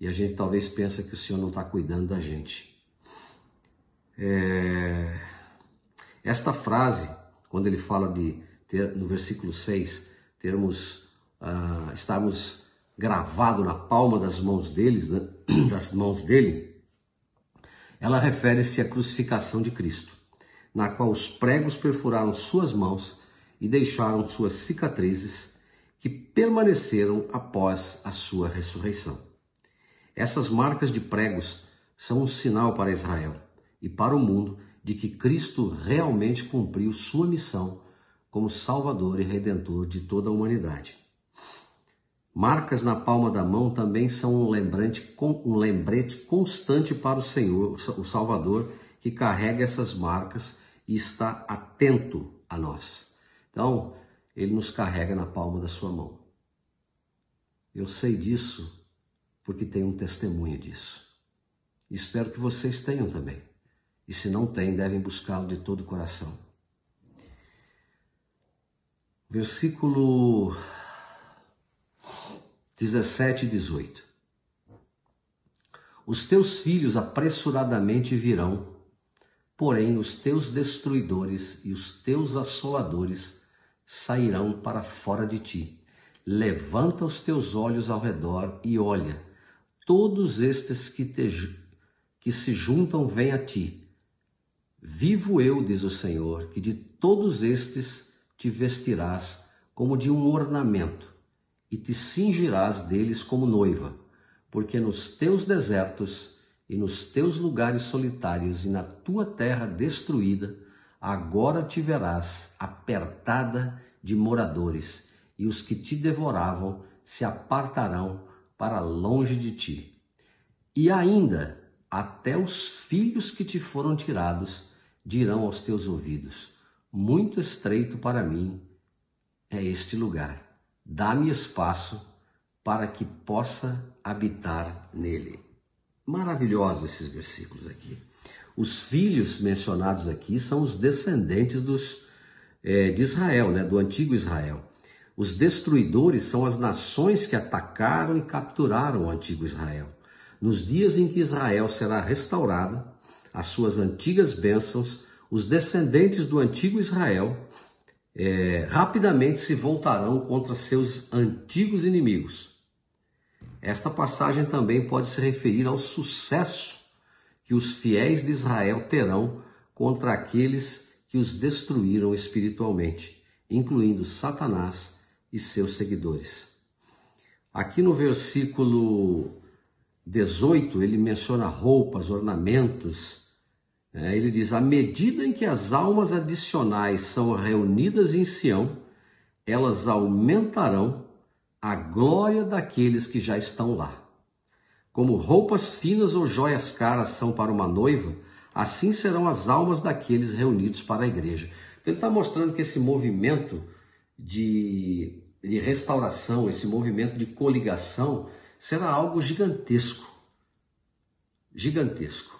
E a gente talvez pensa que o Senhor não está cuidando da gente. Esta frase, quando ele fala de ter, no versículo 6, estarmos gravados na palma das mãos deles, né? Das mãos dele, ela refere-se à crucificação de Cristo, na qual os pregos perfuraram suas mãos e deixaram suas cicatrizes que permaneceram após a sua ressurreição. Essas marcas de pregos são um sinal para Israel e para o mundo de que Cristo realmente cumpriu sua missão como Salvador e Redentor de toda a humanidade. Marcas na palma da mão também são um lembrete constante para o Senhor, o Salvador, que carrega essas marcas e está atento a nós. Então, ele nos carrega na palma da sua mão. Eu sei disso porque tenho um testemunho disso. Espero que vocês tenham também. E se não têm, devem buscá-lo de todo o coração. Versículo 17 e 18. Os teus filhos apressuradamente virão, porém os teus destruidores e os teus assoladores sairão para fora de ti. Levanta os teus olhos ao redor e olha, todos estes que se juntam vêm a ti. Vivo eu, diz o Senhor, que de todos estes te vestirás como de um ornamento, e te cingirás deles como noiva, porque nos teus desertos e nos teus lugares solitários e na tua terra destruída, agora te verás apertada de moradores, e os que te devoravam se apartarão para longe de ti. E ainda, até os filhos que te foram tirados dirão aos teus ouvidos: muito estreito para mim é este lugar. Dá-me espaço para que possa habitar nele. Maravilhosos esses versículos aqui. Os filhos mencionados aqui são os descendentes de Israel, né? Do antigo Israel. Os destruidores são as nações que atacaram e capturaram o antigo Israel. Nos dias em que Israel será restaurada, as suas antigas bênçãos, os descendentes do antigo Israel rapidamente se voltarão contra seus antigos inimigos. Esta passagem também pode se referir ao sucesso que os fiéis de Israel terão contra aqueles que os destruíram espiritualmente, incluindo Satanás e seus seguidores. Aqui no versículo 18, ele menciona roupas, ornamentos. Ele diz: à medida em que as almas adicionais são reunidas em Sião, elas aumentarão a glória daqueles que já estão lá. Como roupas finas ou joias caras são para uma noiva, assim serão as almas daqueles reunidos para a igreja. Então, ele está mostrando que esse movimento de restauração, esse movimento de coligação, será algo gigantesco. Gigantesco.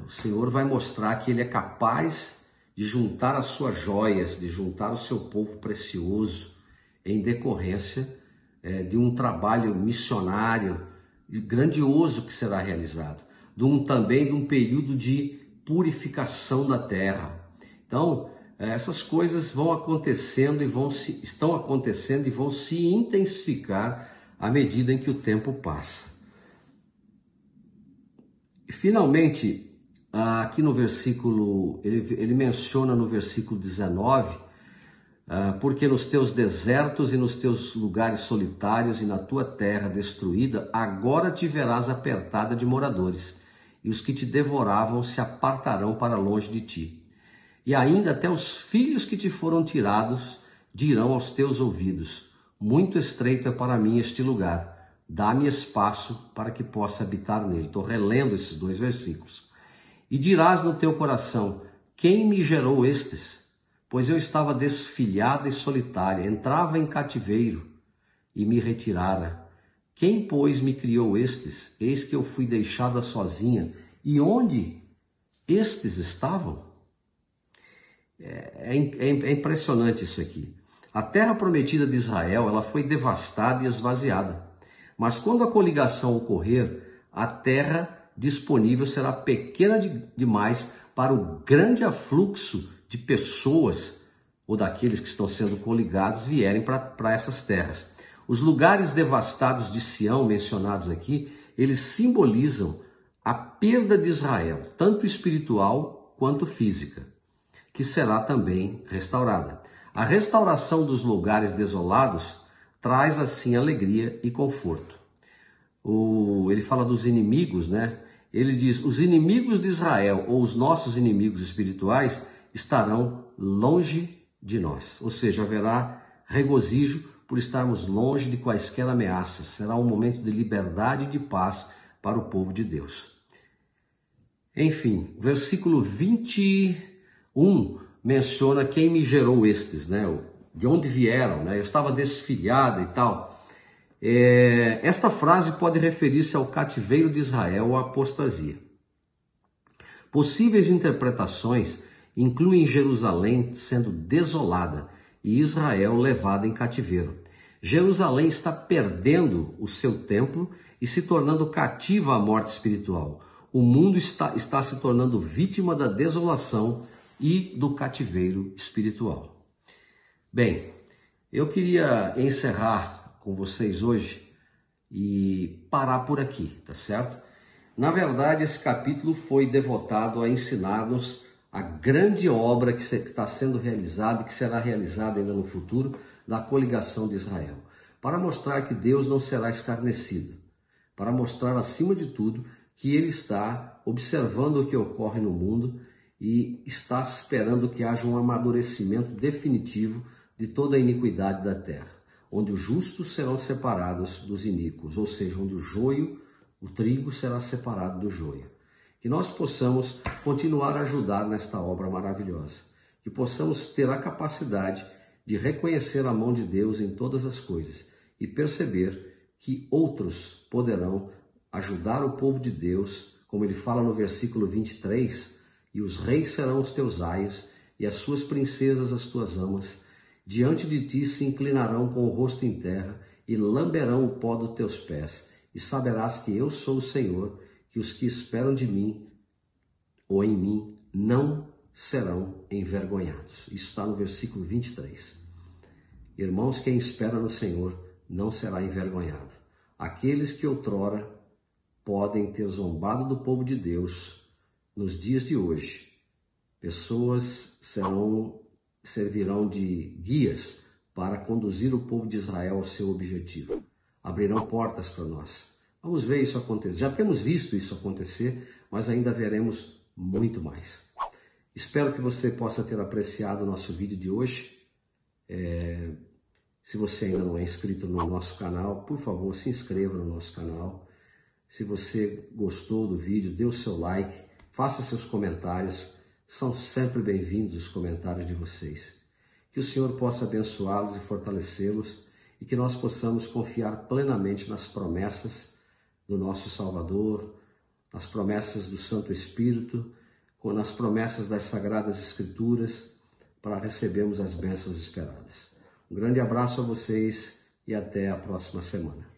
O Senhor vai mostrar que Ele é capaz de juntar as suas joias, de juntar o seu povo precioso, em decorrência de um trabalho missionário grandioso que será realizado, também de um período de purificação da terra. Então, essas coisas vão acontecendo estão acontecendo e vão se intensificar à medida em que o tempo passa. E, finalmente, aqui no versículo, ele menciona no versículo 19, porque nos teus desertos e nos teus lugares solitários e na tua terra destruída, agora te verás apertada de moradores, e os que te devoravam se apartarão para longe de ti. E ainda até os filhos que te foram tirados dirão aos teus ouvidos: muito estreito é para mim este lugar, dá-me espaço para que possa habitar nele. Estou relendo esses 2 versículos. E dirás no teu coração: quem me gerou estes? Pois eu estava desfilhada e solitária, entrava em cativeiro, e me retirara. Quem, pois, me criou estes? Eis que eu fui deixada sozinha. E onde estes estavam? É impressionante isso aqui. A terra prometida de Israel, ela foi devastada e esvaziada. Mas quando a coligação ocorrer, a terra disponível será pequena demais para o grande afluxo de pessoas ou daqueles que estão sendo coligados vierem para essas terras. Os lugares devastados de Sião mencionados aqui, eles simbolizam a perda de Israel, tanto espiritual quanto física, que será também restaurada. A restauração dos lugares desolados traz assim alegria e conforto. Ele fala dos inimigos, né? Ele diz, os inimigos de Israel, ou os nossos inimigos espirituais, estarão longe de nós. Ou seja, haverá regozijo por estarmos longe de quaisquer ameaças. Será um momento de liberdade e de paz para o povo de Deus. Enfim, versículo 21 menciona quem me gerou estes, né? De onde vieram, né? Eu estava desfilhada e tal. Esta frase pode referir-se ao cativeiro de Israel ou à apostasia. Possíveis interpretações incluem Jerusalém sendo desolada e Israel levada em cativeiro. Jerusalém está perdendo o seu templo e se tornando cativa à morte espiritual. O mundo está se tornando vítima da desolação e do cativeiro espiritual. Bem, eu queria encerrar com vocês hoje e parar por aqui, tá certo? Na verdade, esse capítulo foi devotado a ensinar-nos a grande obra que está sendo realizada e que será realizada ainda no futuro da coligação de Israel, para mostrar que Deus não será escarnecido, para mostrar, acima de tudo, que Ele está observando o que ocorre no mundo e está esperando que haja um amadurecimento definitivo de toda a iniquidade da terra, onde os justos serão separados dos iníquos, ou seja, onde o trigo será separado do joio. Que nós possamos continuar a ajudar nesta obra maravilhosa, que possamos ter a capacidade de reconhecer a mão de Deus em todas as coisas e perceber que outros poderão ajudar o povo de Deus, como ele fala no versículo 23, e os reis serão os teus aios e as suas princesas as tuas amas, diante de ti se inclinarão com o rosto em terra e lamberão o pó dos teus pés, e saberás que eu sou o Senhor, que os que esperam de mim ou em mim não serão envergonhados. Isso está no versículo 23. Irmãos, quem espera no Senhor não será envergonhado. Aqueles que outrora podem ter zombado do povo de Deus, nos dias de hoje, pessoas servirão de guias para conduzir o povo de Israel ao seu objetivo. Abrirão portas para nós. Vamos ver isso acontecer. Já temos visto isso acontecer, mas ainda veremos muito mais. Espero que você possa ter apreciado o nosso vídeo de hoje. Se você ainda não é inscrito no nosso canal, por favor, se inscreva no nosso canal. Se você gostou do vídeo, dê o seu like, faça seus comentários. São sempre bem-vindos os comentários de vocês. Que o Senhor possa abençoá-los e fortalecê-los e que nós possamos confiar plenamente nas promessas do nosso Salvador, nas promessas do Santo Espírito, nas promessas das Sagradas Escrituras, para recebermos as bênçãos esperadas. Um grande abraço a vocês e até a próxima semana.